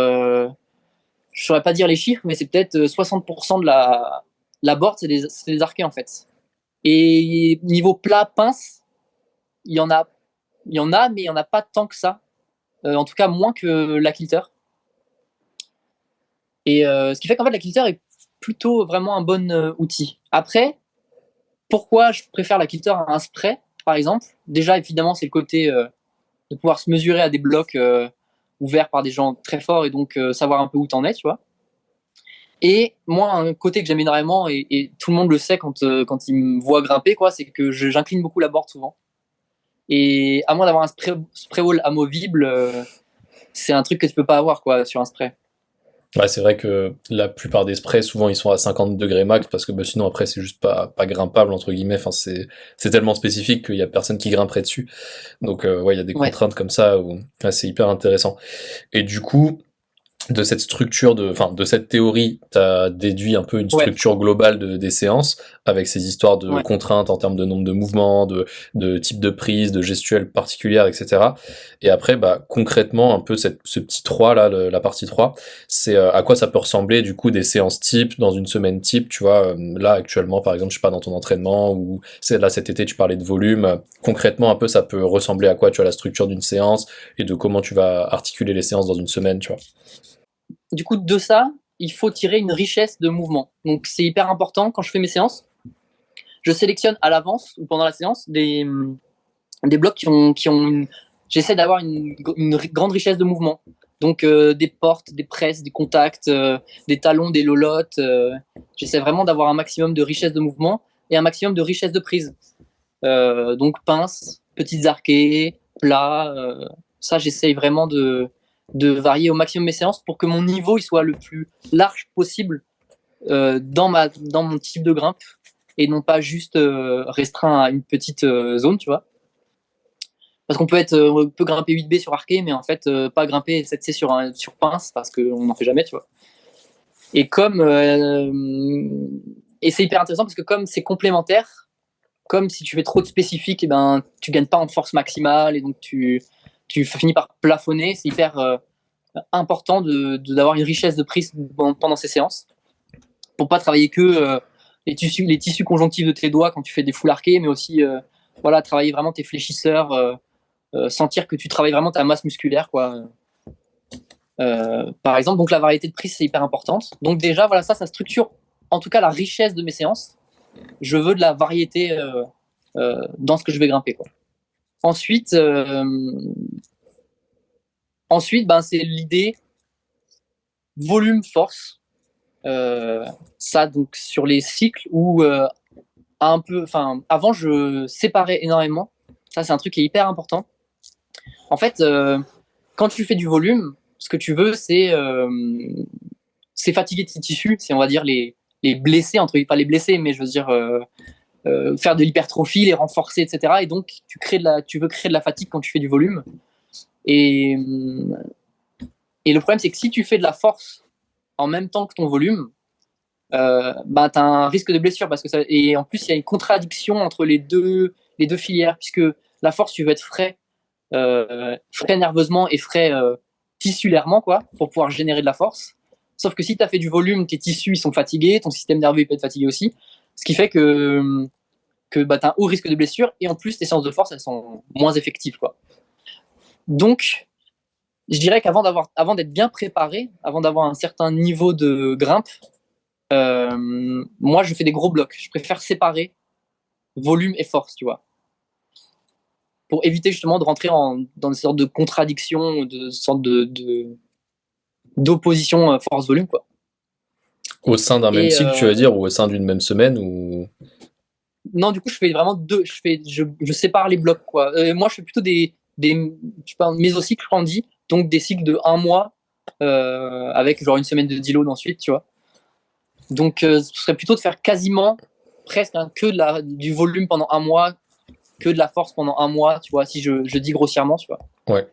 je saurais pas dire les chiffres, mais c'est peut-être 60% de la board, c'est des arcades en fait. Et niveau plat, pince, il y en a, mais il y en a pas tant que ça. En tout cas, moins que la Kilter. Et ce qui fait qu'en fait, la Kilter est plutôt vraiment un bon outil. Après, pourquoi je préfère la Kilter à un spray, par exemple? Déjà, évidemment, c'est le côté de pouvoir se mesurer à des blocs ouverts par des gens très forts et donc savoir un peu où t'en es, tu vois. Et moi, un côté que j'aime énormément, et tout le monde le sait quand il me voit grimper, quoi, c'est que j'incline beaucoup la board souvent. Et à moins d'avoir un spray wall amovible, c'est un truc que tu peux pas avoir quoi, sur un spray. Ouais, c'est vrai que la plupart des sprays, souvent, ils sont à 50 degrés max parce que bah, sinon, après, c'est juste pas grimpable, entre guillemets. Enfin, c'est tellement spécifique qu'il y a personne qui grimperait dessus. Donc, ouais, il y a des Ouais, contraintes comme ça où ouais, c'est hyper intéressant. Et du coup, de cette structure enfin, de cette théorie, tu as déduit un peu une ouais, structure globale des séances, avec ces histoires de ouais. contraintes en termes de nombre de mouvements, de type de prise, de gestuelle particulière, etc. Et après, bah, concrètement, un peu ce petit 3 là, la partie 3, c'est à quoi ça peut ressembler, du coup, des séances type, dans une semaine type, tu vois, là, actuellement, par exemple, je sais pas, dans ton entraînement, ou là, cet été, tu parlais de volume, concrètement, un peu, ça peut ressembler à quoi, tu vois, la structure d'une séance, et de comment tu vas articuler les séances dans une semaine, tu vois. Du coup, de ça, il faut tirer une richesse de mouvement. Donc, c'est hyper important quand je fais mes séances. Je sélectionne à l'avance ou pendant la séance des blocs j'essaie d'avoir une grande richesse de mouvement. Donc, des portes, des presses, des contacts, des talons, des lolottes. J'essaie vraiment d'avoir un maximum de richesse de mouvement et un maximum de richesse de prise. Donc pince, petites arquées, plats. Ça, j'essaye vraiment de varier au maximum mes séances pour que mon niveau il soit le plus large possible dans mon type de grimpe et non pas juste restreint à une petite zone, tu vois. Parce on peut grimper 8B sur arqué, mais en fait, pas grimper 7C sur pince parce qu'on n'en fait jamais, tu vois. Et et c'est hyper intéressant parce que comme c'est complémentaire, comme si tu fais trop de spécifique, et ben, tu gagnes pas en force maximale et donc tu finis par plafonner. C'est hyper important d'avoir une richesse de prise pendant ces séances pour pas travailler que les tissus conjonctifs de tes doigts quand tu fais des full arqués, mais aussi voilà, travailler vraiment tes fléchisseurs, sentir que tu travailles vraiment ta masse musculaire, quoi. Par exemple, donc la variété de prise c'est hyper importante. Donc déjà, voilà, ça structure en tout cas la richesse de mes séances. Je veux de la variété dans ce que je vais grimper, quoi. Ensuite, ben, c'est l'idée volume-force. Ça, donc, sur les cycles où avant, je séparais énormément. Ça, c'est un truc qui est hyper important. En fait, quand tu fais du volume, ce que tu veux, c'est fatiguer tes tissus, c'est, on va dire, les blesser, pas les blesser, mais je veux dire, faire de l'hypertrophie, les renforcer, etc. Et donc, tu veux créer de la fatigue quand tu fais du volume. Et, et le problème, c'est que si tu fais de la force en même temps que ton volume, bah, tu as un risque de blessure. Et en plus, il y a une contradiction entre les deux filières, puisque la force, tu veux être frais nerveusement et frais tissulairement, quoi, pour pouvoir générer de la force. Sauf que si tu as fait du volume, tes tissus ils sont fatigués, ton système nerveux il peut être fatigué aussi. Ce qui fait que que tu as un haut risque de blessure, et en plus, tes séances de force, elles sont moins effectives, quoi. Donc, je dirais avant d'être bien préparé, avant d'avoir un certain niveau de grimpe, moi, je fais des gros blocs. Je préfère séparer volume et force, tu vois, pour éviter justement de rentrer dans une sorte de contradiction, de sorte d'opposition force-volume, quoi. Au sein d'un même Et cycle, tu veux dire, ou au sein d'une même semaine, ou... non, du coup, je fais vraiment deux. Je sépare les blocs, quoi. Moi, je fais plutôt je sais pas, mésocycles, je crois on dit, donc des cycles de un mois avec genre une semaine de deload ensuite, tu vois. Donc, ce serait plutôt de faire quasiment presque du volume pendant un mois, que de la force pendant un mois, tu vois, si je dis grossièrement, tu vois. Ouais.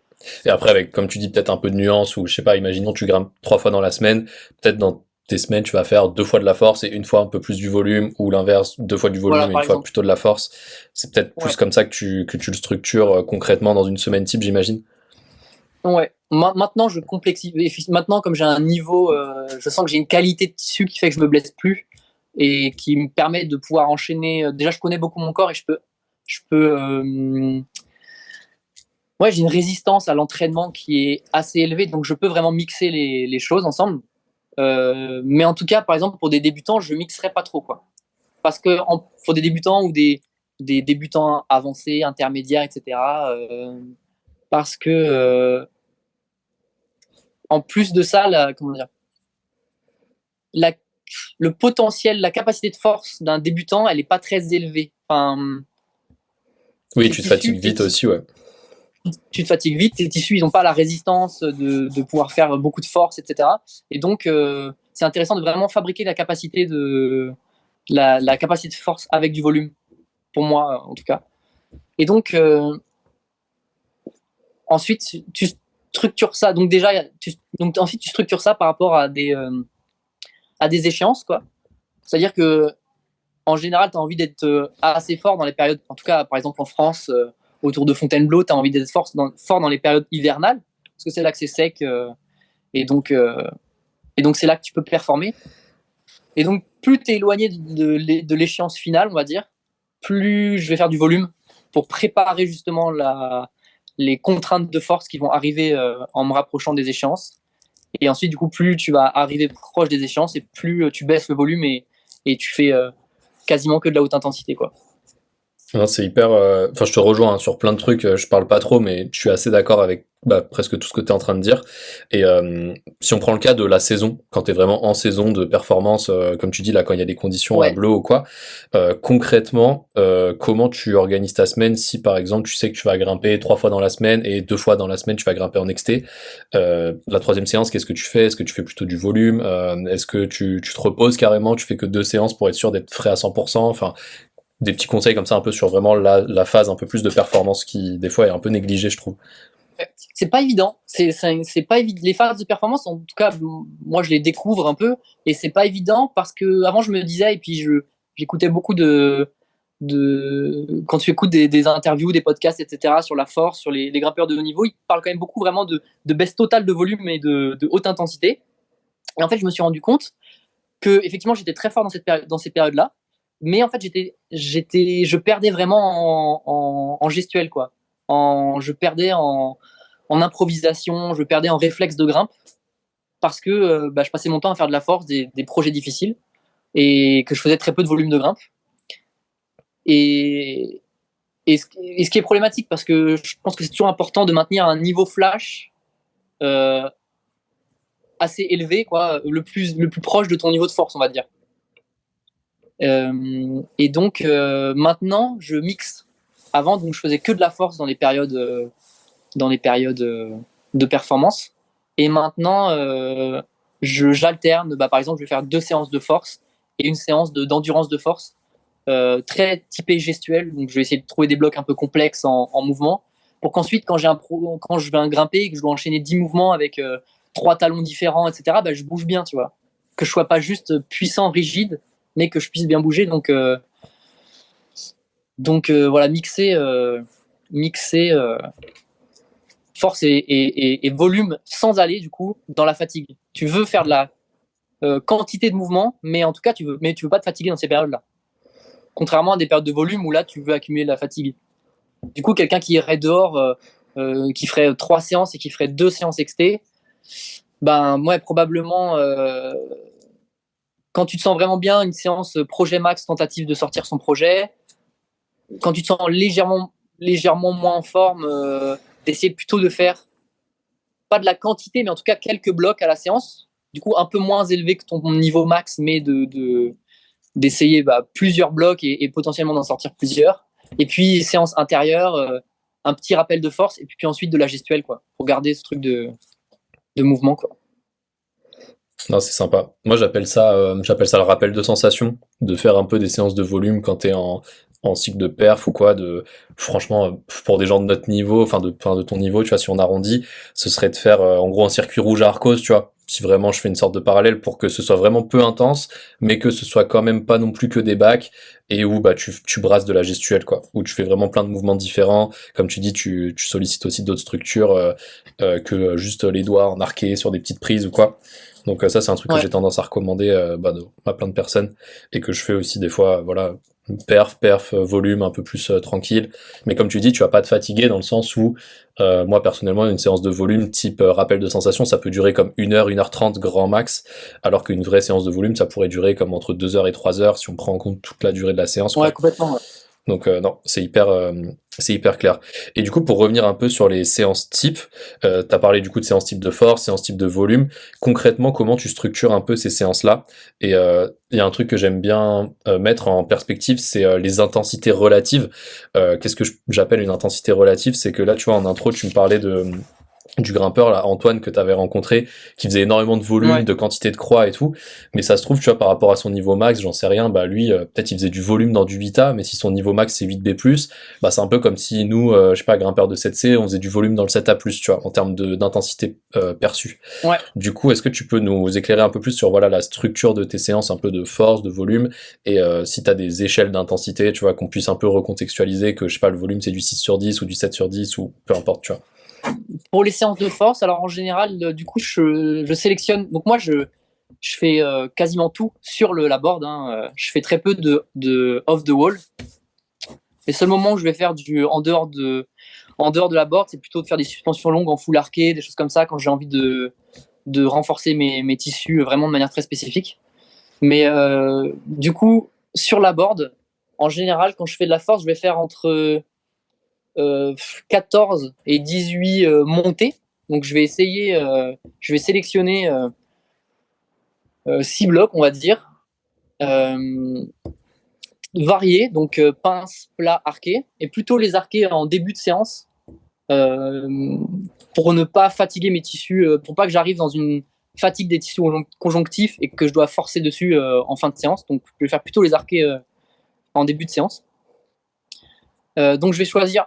Et après, avec, comme tu dis, peut-être un peu de nuance, ou je sais pas, imaginons tu grimpes 3 fois dans la semaine, peut-être dans tes semaines, tu vas faire 2 fois de la force et une fois un peu plus du volume, ou l'inverse, 2 fois du Voilà, volume et par une fois exemple. plutôt de la force. C'est peut-être plus Ouais. comme ça que tu le structures concrètement dans une semaine type, j'imagine. Ouais. Maintenant, je complexifie. Maintenant, comme j'ai un niveau, je sens que j'ai une qualité de tissu qui fait que je me blesse plus et qui me permet de pouvoir enchaîner. Déjà, je connais beaucoup mon corps et je peux. Ouais, j'ai une résistance à l'entraînement qui est assez élevée, donc je peux vraiment mixer les choses ensemble. Mais en tout cas, par exemple, pour des débutants, je mixerai pas trop, quoi. Parce que pour des débutants ou des débutants avancés, intermédiaires, etc. Parce que en plus de ça, comment dire, la, le potentiel, la capacité de force d'un débutant, elle est pas très élevée. Enfin, Oui, tes tu te fatigues tissus, vite aussi, ouais. tu te fatigues vite, tes tissus, ils n'ont pas la résistance de pouvoir faire beaucoup de force, etc. Et donc, c'est intéressant de vraiment fabriquer la capacité de force avec du volume, pour moi, en tout cas. Et donc, ensuite, tu structures ça. Donc, déjà, ensuite, tu structures ça par rapport à des échéances, quoi. C'est-à-dire que en général, tu as envie d'être assez fort dans les périodes, en tout cas, par exemple, en France, autour de Fontainebleau, tu as envie d'être fort dans les périodes hivernales, parce que c'est là que c'est sec, et donc, euh, et donc c'est là que tu peux performer. Et donc, plus tu es éloigné de l'échéance finale, on va dire, plus je vais faire du volume pour préparer justement les contraintes de force qui vont arriver en me rapprochant des échéances. Et ensuite, du coup, plus tu vas arriver proche des échéances et plus tu baisses le volume et tu fais quasiment que de la haute intensité, quoi. Non, c'est hyper. Enfin, je te rejoins hein, sur plein de trucs. Je parle pas trop, mais je suis assez d'accord avec presque tout ce que tu es en train de dire. Et si on prend le cas de la saison, quand tu es vraiment en saison de performance, comme tu dis là, quand il y a des conditions à Ouais. bleu ou quoi, concrètement, comment tu organises ta semaine si par exemple tu sais que tu vas grimper 3 fois dans la semaine et 2 fois dans la semaine tu vas grimper en XT. La troisième séance, qu'est-ce que tu fais? Est-ce que tu fais plutôt du volume? Est-ce que tu te reposes carrément? Tu fais que 2 séances pour être sûr d'être frais à 100%? Enfin, des petits conseils comme ça un peu sur vraiment la phase un peu plus de performance qui des fois est un peu négligée je trouve. C'est pas évident. C'est pas évident. Les phases de performance, en tout cas, moi, je les découvre un peu et c'est pas évident parce que avant, je me disais, et puis j'écoutais beaucoup quand tu écoutes des interviews, des podcasts, etc., sur la force, sur les grimpeurs de haut niveau, ils parlent quand même beaucoup vraiment de baisse totale de volume et de haute intensité. Et en fait, je me suis rendu compte que effectivement, j'étais très fort dans ces périodes-là, mais en fait, je perdais vraiment en gestuelle, quoi. Je perdais en improvisation, je perdais en réflexe de grimpe parce que je passais mon temps à faire de la force, des projets difficiles et que je faisais très peu de volume de grimpe. Et, et ce qui est problématique parce que je pense que c'est toujours important de maintenir un niveau flash euh, assez élevé, quoi, le plus proche de ton niveau de force, on va dire. Et donc maintenant, je mixe. Avant, donc je faisais que de la force dans les périodes de performance. Et maintenant, j'alterne. Par exemple, je vais faire 2 séances de force et une séance d'endurance de force, très typée gestuelle. Donc, je vais essayer de trouver des blocs un peu complexes en mouvement pour qu'ensuite, quand je vais grimper et que je dois enchaîner 10 mouvements avec 3 talons différents, etc., je bouge bien, tu vois. Que je sois pas juste puissant, rigide, mais que je puisse bien bouger. Donc voilà, mixer force et volume sans aller du coup dans la fatigue. Tu veux faire de la quantité de mouvement, mais en tout cas tu veux pas te fatiguer dans ces périodes-là. Contrairement à des périodes de volume où là, tu veux accumuler la fatigue. Du coup, quelqu'un qui irait dehors, qui ferait 3 séances et qui ferait 2 séances XT, ben, moi, probablement, quand tu te sens vraiment bien, une séance projet max, tentative de sortir son projet. Quand tu te sens légèrement moins en forme, d'essayer plutôt de faire, pas de la quantité, mais en tout cas quelques blocs à la séance. Du coup, un peu moins élevé que ton niveau max, mais d'essayer plusieurs blocs et potentiellement d'en sortir plusieurs. Et puis, séance intérieure, un petit rappel de force, et puis ensuite de la gestuelle, quoi, pour garder ce truc de mouvement, quoi. Non, c'est sympa. Moi, j'appelle ça le rappel de sensation, de faire un peu des séances de volume quand t'es en cycle de perf ou quoi. Franchement, pour des gens de notre niveau, enfin de ton niveau, tu vois, si on arrondit, ce serait de faire en gros un circuit rouge à Arcos, tu vois. Si vraiment je fais une sorte de parallèle pour que ce soit vraiment peu intense, mais que ce soit quand même pas non plus que des bacs et où bah tu brasses de la gestuelle, quoi. Où tu fais vraiment plein de mouvements différents. Comme tu dis, tu sollicites aussi d'autres structures que juste les doigts en arqué sur des petites prises ou quoi. Donc ça, c'est un truc que Ouais. j'ai tendance à recommander à plein de personnes et que je fais aussi des fois, voilà, volume un peu plus tranquille. Mais comme tu dis, tu vas pas te fatiguer dans le sens où, moi personnellement, une séance de volume type rappel de sensation, ça peut durer comme 1 heure grand max, alors qu'une vraie séance de volume, ça pourrait durer comme entre 2 heures et 3 heures si on prend en compte toute la durée de la séance, Ouais, quoi. complètement. Ouais. Donc non, c'est hyper clair. Et du coup, pour revenir un peu sur les séances type, t'as parlé du coup de séances type de force, séances type de volume. Concrètement, comment tu structures un peu ces séances-là? Et il y a un truc que j'aime bien mettre en perspective, c'est les intensités relatives. Qu'est-ce que j'appelle une intensité relative? C'est que là, tu vois, en intro, tu me parlais du grimpeur là, Antoine, que tu avais rencontré, qui faisait énormément de volume, Ouais. de quantité de croix et tout, mais ça se trouve, tu vois, par rapport à son niveau max, j'en sais rien, bah lui, peut-être il faisait du volume dans du 8A, mais si son niveau max c'est 8B+, bah c'est un peu comme si nous, je sais pas, grimpeur de 7C, on faisait du volume dans le 7A+, tu vois, en termes d'intensité perçue. Ouais. Du coup, est-ce que tu peux nous éclairer un peu plus sur voilà la structure de tes séances, un peu de force, de volume, et si t'as des échelles d'intensité, tu vois, qu'on puisse un peu recontextualiser, que je sais pas, le volume c'est du 6/10 ou du 7/10 ou peu importe, tu vois. Pour les séances de force, alors en général, du coup, je sélectionne. Donc moi, je fais quasiment tout sur la board. Hein. Je fais très peu de off the wall. Les seuls moments où je vais faire en dehors de la board, c'est plutôt de faire des suspensions longues en full arqué, des choses comme ça, quand j'ai envie de renforcer mes tissus vraiment de manière très spécifique. Mais du coup, sur la board, en général, quand je fais de la force, je vais faire entre 14 et 18 montées. Donc je vais sélectionner 6 blocs, on va dire, variés, donc pince, plat, arqué, et plutôt les arqués en début de séance euh, pour ne pas fatiguer mes tissus, pour pas que j'arrive dans une fatigue des tissus conjonctifs et que je dois forcer dessus en fin de séance. Donc je vais faire plutôt les arqués en début de séance. Donc je vais choisir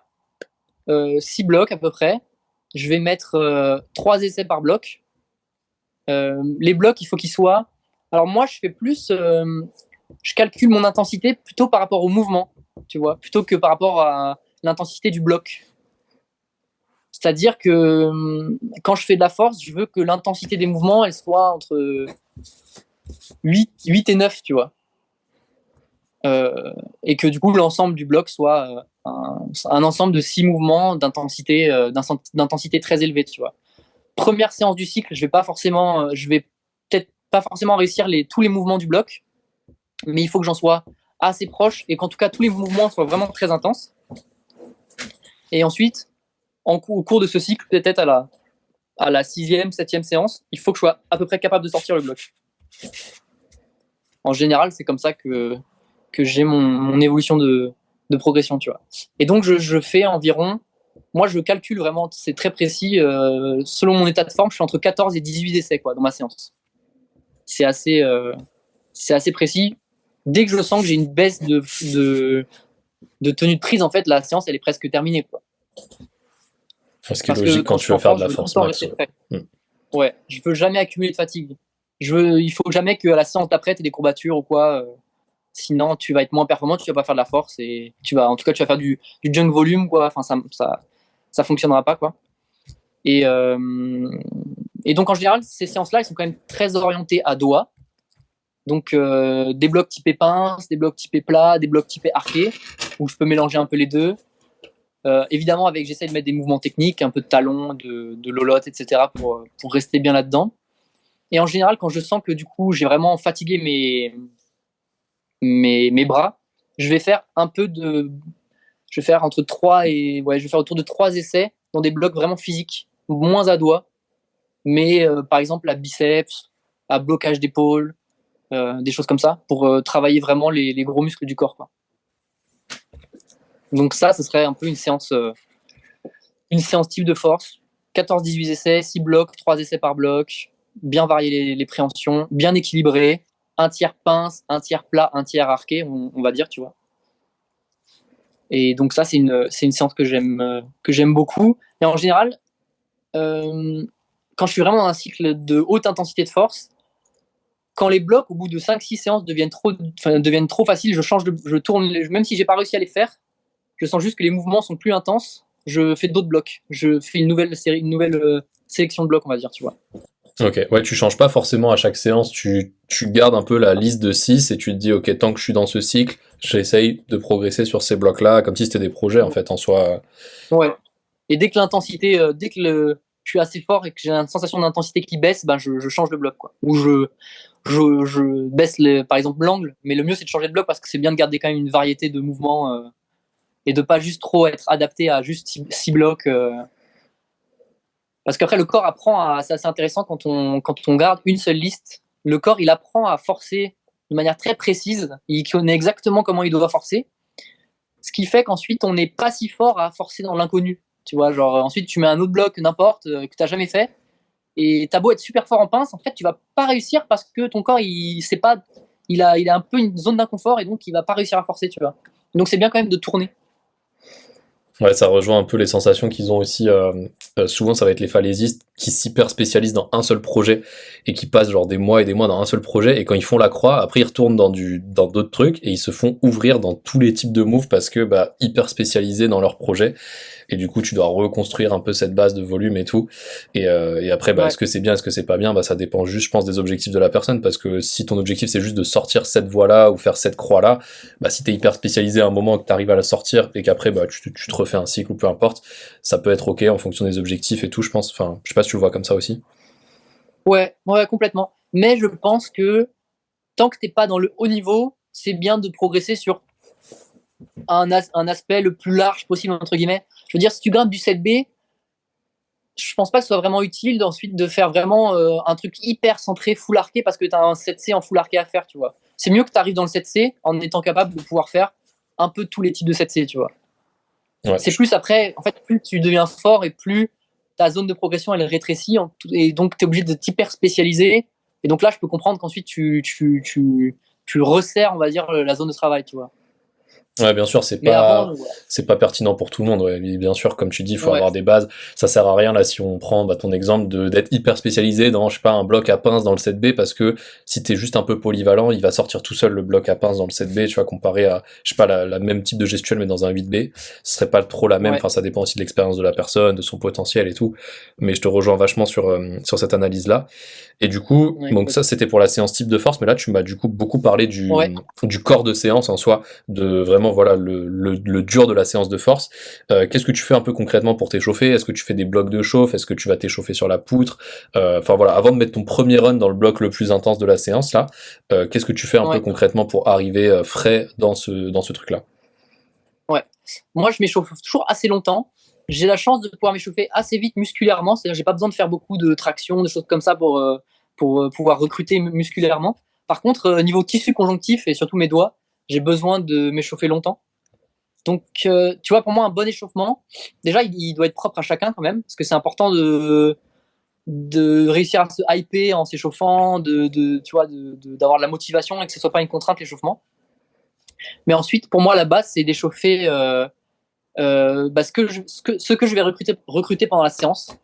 6 blocs à peu près. Je vais mettre 3 essais par bloc. Les blocs, il faut qu'ils soient. Alors moi, je fais plus. Je calcule mon intensité plutôt par rapport au mouvement, tu vois, plutôt que par rapport à l'intensité du bloc. C'est-à-dire que quand je fais de la force, je veux que l'intensité des mouvements, elle soit entre 8 et 9, tu vois. Et que du coup, l'ensemble du bloc soit un ensemble de 6 mouvements d'intensité très élevée, tu vois. Première séance du cycle, je vais peut-être pas forcément réussir tous les mouvements du bloc, mais il faut que j'en sois assez proche et qu'en tout cas tous les mouvements soient vraiment très intenses. Et ensuite, au cours de ce cycle, peut-être à la 6e, 7e séance, il faut que je sois à peu près capable de sortir le bloc. En général, c'est comme ça que j'ai mon évolution de progression, tu vois. Et donc, je fais environ. Moi, je calcule vraiment, c'est très précis. Selon mon état de forme, je suis entre 14 et 18 essais quoi, dans ma séance. C'est assez précis. Dès que je sens que j'ai une baisse de tenue de prise, en fait, la séance, elle est presque terminée, quoi. Ce qui est Parce que logique quand quand je tu suis veux en faire de force, je la veux tout le force temps max. rester frais. Mm. Ouais, je veux jamais accumuler de fatigue. Il faut jamais qu'à la séance d'après, tu aies des courbatures ou quoi. Sinon, tu vas être moins performant, tu vas pas faire de la force et en tout cas, tu vas faire du junk volume, quoi. Enfin, ça fonctionnera pas, quoi. Et donc, en général, ces séances-là, elles sont quand même très orientées à doigts. Donc des blocs typés pince, des blocs typés plat, des blocs typés arqué, où je peux mélanger un peu les deux. Évidemment, j'essaie de mettre des mouvements techniques, un peu de talon, de lolotte, etc. pour rester bien là-dedans. Et en général, quand je sens que du coup j'ai vraiment fatigué mes bras, je vais faire je vais faire entre 3 et je vais faire autour de 3 essais dans des blocs vraiment physiques, moins à doigts, mais par exemple à biceps, à blocage d'épaule, des choses comme ça, pour travailler vraiment les gros muscles du corps, quoi. Donc ça, ce serait un peu une séance type de force. 14-18 essais, 6 blocs, 3 essais par bloc, bien varier les préhensions, bien équilibré, un tiers pince, un tiers plat, un tiers arqué, on va dire, tu vois. Et donc ça, c'est une séance que j'aime beaucoup. Et en général, quand je suis vraiment dans un cycle de haute intensité de force, quand les blocs, au bout de 5-6 séances, deviennent trop faciles, je tourne, même si j'ai pas réussi à les faire, je sens juste que les mouvements sont plus intenses, je fais d'autres blocs. Je fais une nouvelle sélection de blocs, on va dire, tu vois. Ok, ouais, tu changes pas forcément à chaque séance, tu gardes un peu la liste de 6 et tu te dis, ok, tant que je suis dans ce cycle, j'essaye de progresser sur ces blocs-là, comme si c'était des projets en fait en soi. Ouais. Et dès que l'intensité, je suis assez fort et que j'ai une sensation d'intensité qui baisse, ben je change de bloc, quoi. Ou je baisse par exemple l'angle, mais le mieux c'est de changer de bloc parce que c'est bien de garder quand même une variété de mouvements et de pas juste trop être adapté à juste 6 blocs. Parce qu'après le corps apprend c'est assez intéressant quand on garde une seule liste. Le corps il apprend à forcer de manière très précise, il connaît exactement comment il doit forcer, ce qui fait qu'ensuite on n'est pas si fort à forcer dans l'inconnu. Tu vois, genre ensuite tu mets un autre bloc n'importe que tu n'as jamais fait et t'as beau être super fort en pince, en fait tu vas pas réussir parce que ton corps il sait pas, il a un peu une zone d'inconfort et donc il va pas réussir à forcer, tu vois. Donc c'est bien quand même de tourner. Ouais, ça rejoint un peu les sensations qu'ils ont aussi. Souvent, ça va être les falaisistes qui s'hyper spécialisent dans un seul projet et qui passent genre des mois et des mois dans un seul projet. Et quand ils font la croix, après ils retournent dans d'autres trucs et ils se font ouvrir dans tous les types de moves parce que bah hyper spécialisés dans leur projet. Et du coup, tu dois reconstruire un peu cette base de volume et tout. Et après, bah, Ouais. est-ce que c'est bien, est-ce que c'est pas bien, bah ça dépend juste, je pense, des objectifs de la personne. Parce que si ton objectif c'est juste de sortir cette voie-là ou faire cette croix-là, bah si t'es hyper spécialisé à un moment que t'arrives à la sortir et qu'après bah tu te refais un cycle ou peu importe, ça peut être ok en fonction des objectifs et tout, je pense. Enfin, je sais pas si tu le vois comme ça aussi. Ouais, complètement. Mais je pense que tant que t'es pas dans le haut niveau, c'est bien de progresser sur un aspect le plus large possible, entre guillemets. Je veux dire, si tu grimpes du 7B, je pense pas que ce soit vraiment utile d'ensuite de faire vraiment un truc hyper centré, full arqué, parce que tu as un 7C en full arqué à faire, tu vois. C'est mieux que tu arrives dans le 7C en étant capable de pouvoir faire un peu tous les types de 7C, tu vois. Ouais, C'est plus après, en fait, plus tu deviens fort et plus ta zone de progression elle rétrécit, et donc tu es obligé de t'hyper spécialiser. Et donc là, je peux comprendre qu'ensuite tu resserres, on va dire, la zone de travail, tu vois. ouais, bien sûr, Mais avant, ouais. c'est pas pertinent pour tout le monde. Ouais. Bien sûr, comme tu dis, il faut Ouais. avoir des bases. Ça sert à rien là si on prend bah, ton exemple d'être hyper spécialisé dans, je sais pas, un bloc à pince dans le 7B parce que si t'es juste un peu polyvalent, il va sortir tout seul le bloc à pince dans le 7B. Tu vois, comparé à, je sais pas, la même type de gestuelle mais dans un 8B, ce serait pas trop la même. Ouais. Enfin, ça dépend aussi de l'expérience de la personne, de son potentiel et tout. Mais je te rejoins vachement sur cette analyse là. Et du coup, Ouais, donc ça c'était pour la séance type de force, mais là tu m'as du coup beaucoup parlé ouais. du corps de séance en soi, de vraiment voilà le dur de la séance de force. Qu'est-ce que tu fais un peu concrètement pour t'échauffer? Est-ce que tu fais des blocs de chauffe? Est-ce que tu vas t'échauffer sur la poutre? Enfin voilà, avant de mettre ton premier run dans le bloc le plus intense de la séance là, qu'est-ce que tu fais un peu Ouais. concrètement pour arriver frais dans ce truc-là? Ouais. Moi, je m'échauffe toujours assez longtemps. J'ai la chance de pouvoir m'échauffer assez vite musculairement, c'est-à-dire j'ai pas besoin de faire beaucoup de traction, de choses comme ça pour pouvoir recruter musculairement. Par contre, niveau tissu conjonctif et surtout mes doigts, j'ai besoin de m'échauffer longtemps. Donc, tu vois, pour moi, un bon échauffement, déjà, il doit être propre à chacun quand même, parce que c'est important de réussir à se hyper en s'échauffant, tu vois, d'avoir de la motivation et que ce soit pas une contrainte l'échauffement. Mais ensuite, pour moi, la base, c'est d'échauffer ce que je vais recruter pendant la séance,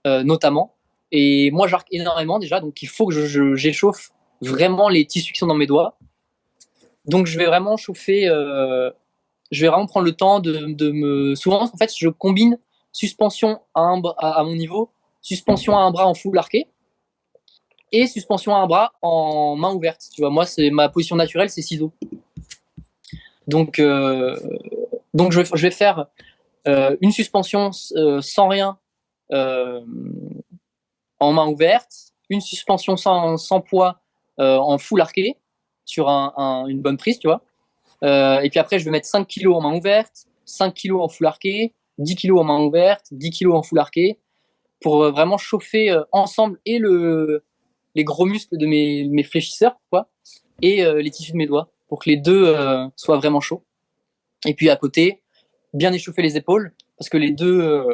notamment. Et moi, j'arc énormément déjà, donc il faut que j'échauffe vraiment les tissus qui sont dans mes doigts. Donc je vais vraiment chauffer, je vais vraiment prendre le temps de me. Souvent, en fait, je combine suspension à mon niveau, suspension à un bras en full arqué, et suspension à un bras en main ouverte. Tu vois, moi, c'est ma position naturelle, c'est ciseaux. Donc, je vais faire une suspension sans rien en main ouverte, une suspension sans poids en full arqué sur une bonne prise, tu vois. Et puis après, je vais mettre 5 kilos en main ouverte, 5 kilos en full arqué, 10 kilos en main ouverte, 10 kilos en full arqué, pour vraiment chauffer ensemble et les gros muscles de mes fléchisseurs, quoi, et les tissus de mes doigts, pour que les deux soient vraiment chauds. Et puis à côté, bien échauffer les épaules, parce que les deux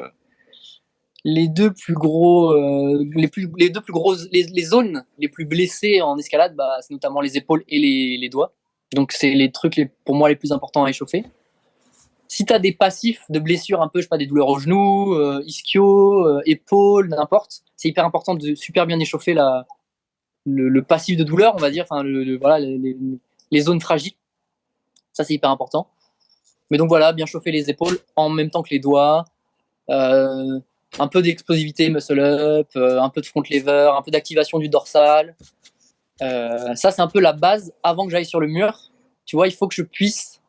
plus gros, les deux plus grosses, les zones les plus blessées en escalade, bah, c'est notamment les épaules et les doigts. Donc c'est les trucs pour moi les plus importants à échauffer. Si tu as des passifs de blessures un peu, je sais pas, des douleurs au genou, ischio, épaules, n'importe, c'est hyper important de super bien échauffer le passif de douleur, on va dire, enfin voilà, les zones fragiles. Ça c'est hyper important. Mais donc voilà, bien chauffer les épaules en même temps que les doigts. Un peu d'explosivité muscle up, un peu de front lever, un peu d'activation du dorsal. Ça, c'est un peu la base avant que j'aille sur le mur. Tu vois, il faut que je puisse,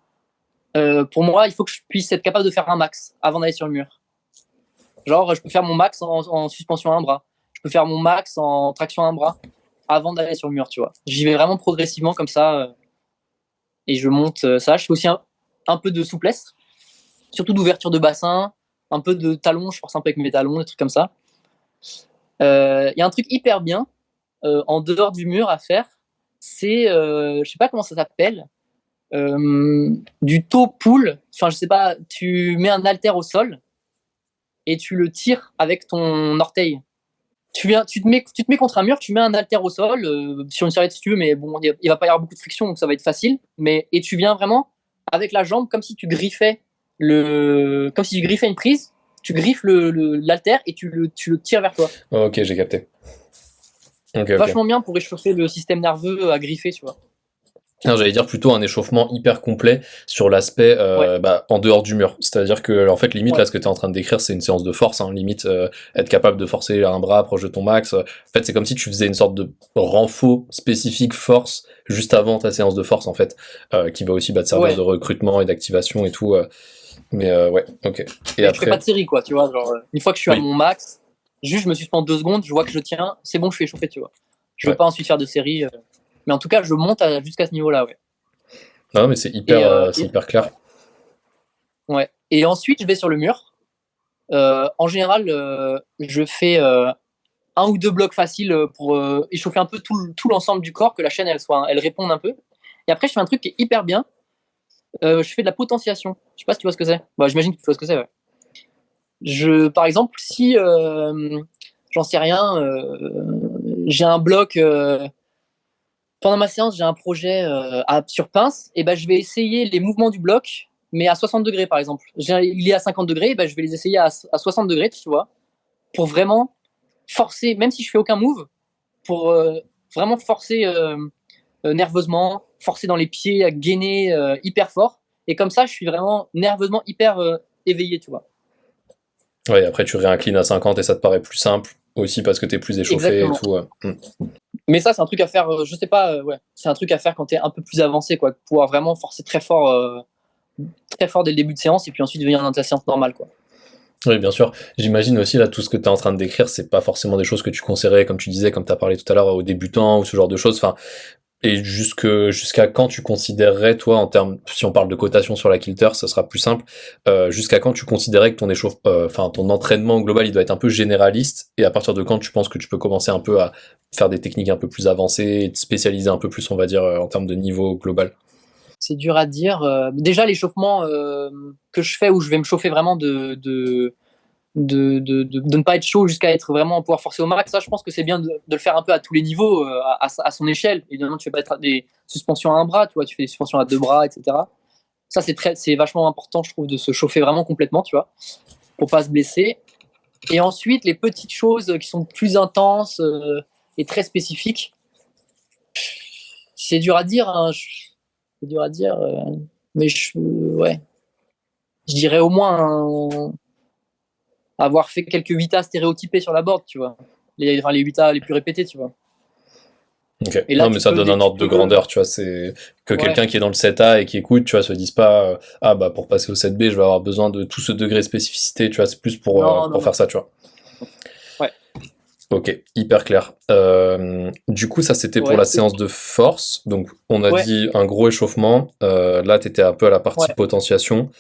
pour moi, il faut que je puisse être capable de faire un max avant d'aller sur le mur. Genre, je peux faire mon max en suspension à un bras. Je peux faire mon max en traction à un bras avant d'aller sur le mur, tu vois. J'y vais vraiment progressivement comme ça et je monte ça. Je fais aussi un peu de souplesse, surtout d'ouverture de bassin, un peu de talons, je force un peu avec mes talons, des trucs comme ça. Il y a un truc hyper bien en dehors du mur à faire, c'est, je sais pas comment ça s'appelle, du toe pull. Enfin, je sais pas, tu mets un haltère au sol et tu le tires avec ton orteil. Tu te mets contre un mur, tu mets un haltère au sol, sur une serviette si tu veux, mais bon, il va pas y avoir beaucoup de friction, donc ça va être facile. Et tu viens vraiment avec la jambe comme si tu griffais une prise, tu griffes l'haltère et tu le tires vers toi. Ok, j'ai capté. Ok. Vachement bien pour réchauffer le système nerveux à griffer, tu vois. Non, j'allais dire plutôt un échauffement hyper complet sur l'aspect Ouais. en dehors du mur. C'est-à-dire que en fait limite Ouais. là ce que tu es en train de décrire c'est une séance de force, hein. Limite être capable de forcer un bras proche de ton max. En fait c'est comme si tu faisais une sorte de renfort spécifique force juste avant ta séance de force en fait, qui va aussi te servir Ouais. de recrutement et d'activation et tout. Mais ouais, ok. Et Mais après, je fais pas de série, quoi, tu vois. Genre, une fois que je suis à oui, mon max, juste je me suspends 2 secondes, je vois que je tiens, c'est bon, je suis échauffé, tu vois. Je veux ouais. pas ensuite faire de série. Mais en tout cas, je monte jusqu'à ce niveau-là, ouais. Non mais Et, c'est hyper clair. ouais. Ouais. Et ensuite, je vais sur le mur. En général, je fais un ou deux blocs faciles pour échauffer un peu tout l'ensemble du corps, que la chaîne elle réponde un peu. Et après, je fais un truc qui est hyper bien. Je fais de la potentiation. Je sais pas si tu vois ce que c'est. Bah, j'imagine que tu vois ce que c'est, ouais. Par exemple, si j'en sais rien, j'ai un bloc pendant ma séance, j'ai un projet sur pince, et ben je vais essayer les mouvements du bloc, mais à 60 degrés par exemple. Il est à 50 degrés, et ben je vais les essayer à 60 degrés, tu vois, pour vraiment forcer, même si je fais aucun move, pour vraiment forcer nerveusement, forcer dans les pieds, à gainer hyper fort. Et comme ça, je suis vraiment nerveusement hyper éveillé, tu vois. Ouais, après tu réinclines à 50 et ça te paraît plus simple aussi parce que t'es plus échauffé et Exactement. tout. Mais ça, c'est un truc à faire, je sais pas, ouais, c'est un truc à faire quand t'es un peu plus avancé, quoi, pouvoir vraiment forcer très fort dès le début de séance et puis ensuite venir dans ta séance normale, quoi. Oui, bien sûr. J'imagine aussi là tout ce que tu es en train de décrire, c'est pas forcément des choses que tu conseillerais, comme tu disais, comme tu as parlé tout à l'heure, aux débutants ou ce genre de choses. Enfin, et jusqu'à quand tu considérerais, toi, en termes, si on parle de cotation sur la kilter, ça sera plus simple. Jusqu'à quand tu considérais que ton entraînement global, il doit être un peu généraliste, et à partir de quand tu penses que tu peux commencer un peu à faire des techniques un peu plus avancées et te spécialiser un peu plus, on va dire, en termes de niveau global. C'est dur à dire. Déjà, l'échauffement que je fais, où je vais me chauffer vraiment de ne pas être chaud jusqu'à être vraiment pouvoir forcer au max, ça, je pense que c'est bien de le faire un peu à tous les niveaux, à son échelle. Évidemment, tu fais pas des suspensions à un bras, tu vois, tu fais des suspensions à deux bras, etc. Ça, c'est vachement important, je trouve, de se chauffer vraiment complètement, tu vois, pour pas se blesser. Et ensuite, les petites choses qui sont plus intenses et très spécifiques, c'est dur à dire, hein. C'est dur à dire, mais ouais, je dirais au moins avoir fait quelques 8A stéréotypés sur la board, tu vois. Les 8A les plus répétés, tu vois. Ok. Et là, Non, mais ça donne un ordre de grandeur, tu vois. C'est que Ouais, quelqu'un qui est dans le 7A et qui écoute, tu vois, se dise pas, ah bah pour passer au 7B, je vais avoir besoin de tout ce degré de spécificité, tu vois. C'est plus non, non, pour non. faire ça, tu vois. Ouais, Ok, hyper clair. Du coup, ça c'était pour ouais, la séance de force. Donc, on a ouais, dit un gros échauffement. Là, t'étais un peu à la partie ouais, potentiation.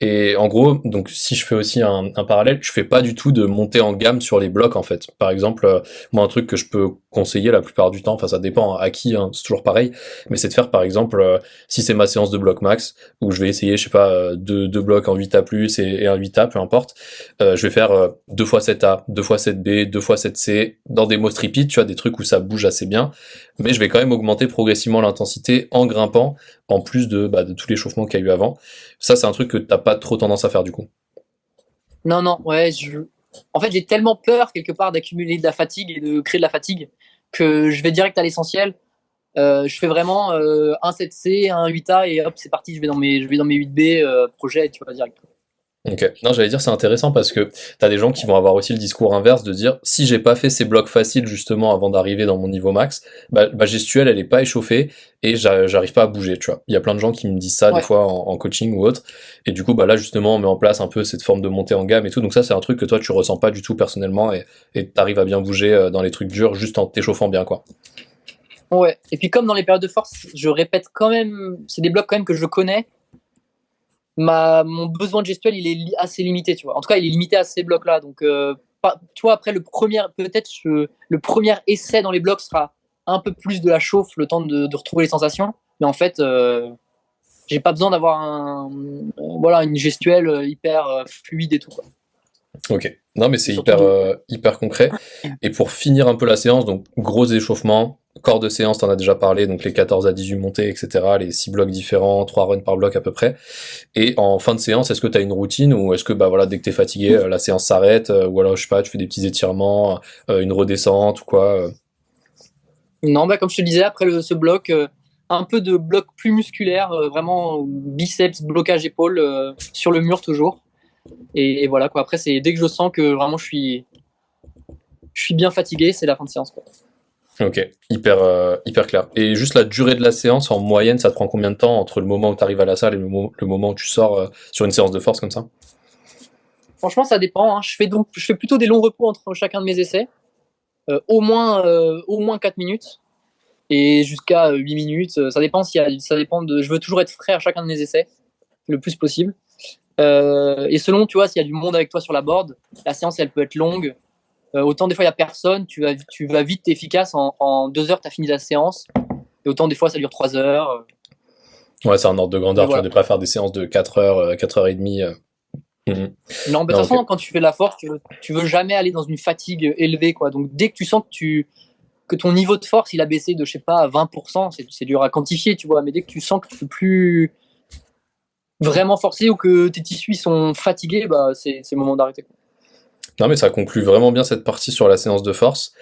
Et en gros, donc si je fais aussi un parallèle, je fais pas du tout de montée en gamme sur les blocs en fait. Par exemple, moi un truc que je peux conseiller la plupart du temps, enfin ça dépend à qui, hein, c'est toujours pareil, mais c'est de faire par exemple, si c'est ma séance de bloc max, où je vais essayer, je sais pas, deux blocs en 8A+, et un 8A, peu importe, je vais faire 2 fois 7A, 2 fois 7B, 2 fois 7C, dans des most repeat, tu vois, des trucs où ça bouge assez bien, mais je vais quand même augmenter progressivement l'intensité en grimpant, en plus de tout l'échauffement qu'il y a eu avant. Ça, c'est un truc que t'as pas trop tendance à faire du coup. non, non, ouais. En fait, j'ai tellement peur quelque part d'accumuler de la fatigue et de créer de la fatigue que je vais direct à l'essentiel. Je fais vraiment un 7C, un 8A et hop, c'est parti. Je vais dans mes 8B projet, tu vois, direct. Ok. Non, j'allais dire c'est intéressant parce que t'as des gens qui vont avoir aussi le discours inverse de dire si j'ai pas fait ces blocs faciles justement avant d'arriver dans mon niveau max, ma gestuelle elle est pas échauffée et j'arrive pas à bouger, tu vois. Il y a plein de gens qui me disent ça des Ouais, fois en coaching ou autre et du coup bah là justement on met en place un peu cette forme de montée en gamme et tout. Donc ça c'est un truc que toi tu ressens pas du tout personnellement et t'arrives à bien bouger dans les trucs durs juste en t'échauffant bien quoi. ouais. Et puis comme dans les périodes de force, je répète quand même, c'est des blocs quand même que je connais. Mon besoin de gestuelle, il est assez limité, tu vois. En tout cas, il est limité à ces blocs-là. Donc, tu vois, après peut-être le premier essai dans les blocs sera un peu plus de la chauffe, le temps de retrouver les sensations. Mais en fait, j'ai pas besoin d'avoir voilà, une gestuelle hyper fluide et tout, quoi. Ok. Non, mais C'est c'est surtout de. hyper concret. Et pour finir un peu la séance, donc gros échauffement, corps de séance, t'en as déjà parlé, donc les 14 à 18 montées, etc., les 6 blocs différents, 3 runs par bloc à peu près. Et en fin de séance, est-ce que t'as une routine ou est-ce que bah voilà, dès que t'es fatigué, la séance s'arrête, ou alors je sais pas, tu fais des petits étirements, une redescente ou quoi. Non, bah, comme je te disais, après ce bloc, un peu de bloc plus musculaire, vraiment biceps, blocage épaule, sur le mur toujours. Et voilà, quoi. Après, c'est dès que je sens que vraiment je suis bien fatigué, c'est la fin de séance, quoi. Ok, hyper clair. Et juste la durée de la séance, en moyenne, ça te prend combien de temps entre le moment où tu arrives à la salle et le moment où tu sors sur une séance de force comme ça? Franchement, ça dépend, hein. Je fais plutôt des longs repos entre chacun de mes essais, au moins 4 minutes et jusqu'à 8 minutes. Ça dépend ça dépend de. Je veux toujours être frais à chacun de mes essais, le plus possible. Et selon, tu vois, s'il y a du monde avec toi sur la board, la séance elle peut être longue. Autant des fois il y a personne, tu vas vite, efficace. En 2 heures, tu as fini la séance. Et autant des fois ça dure 3 heures. Ouais, c'est un ordre de Mais grandeur, tu vas voilà. de pas faire des séances de 4 heures, 4 heures et demie. Mhm. Non, mais de Non, toute ok. façon, quand tu fais de la force, tu veux jamais aller dans une fatigue élevée, quoi. Donc dès que tu sens que ton niveau de force il a baissé de, je sais pas, 20%, c'est dur à quantifier, tu vois, mais dès que tu sens que tu peux plus vraiment forcer ou que tes tissus sont fatigués, bah c'est le moment d'arrêter. Non, mais ça conclut vraiment bien cette partie sur la séance de force.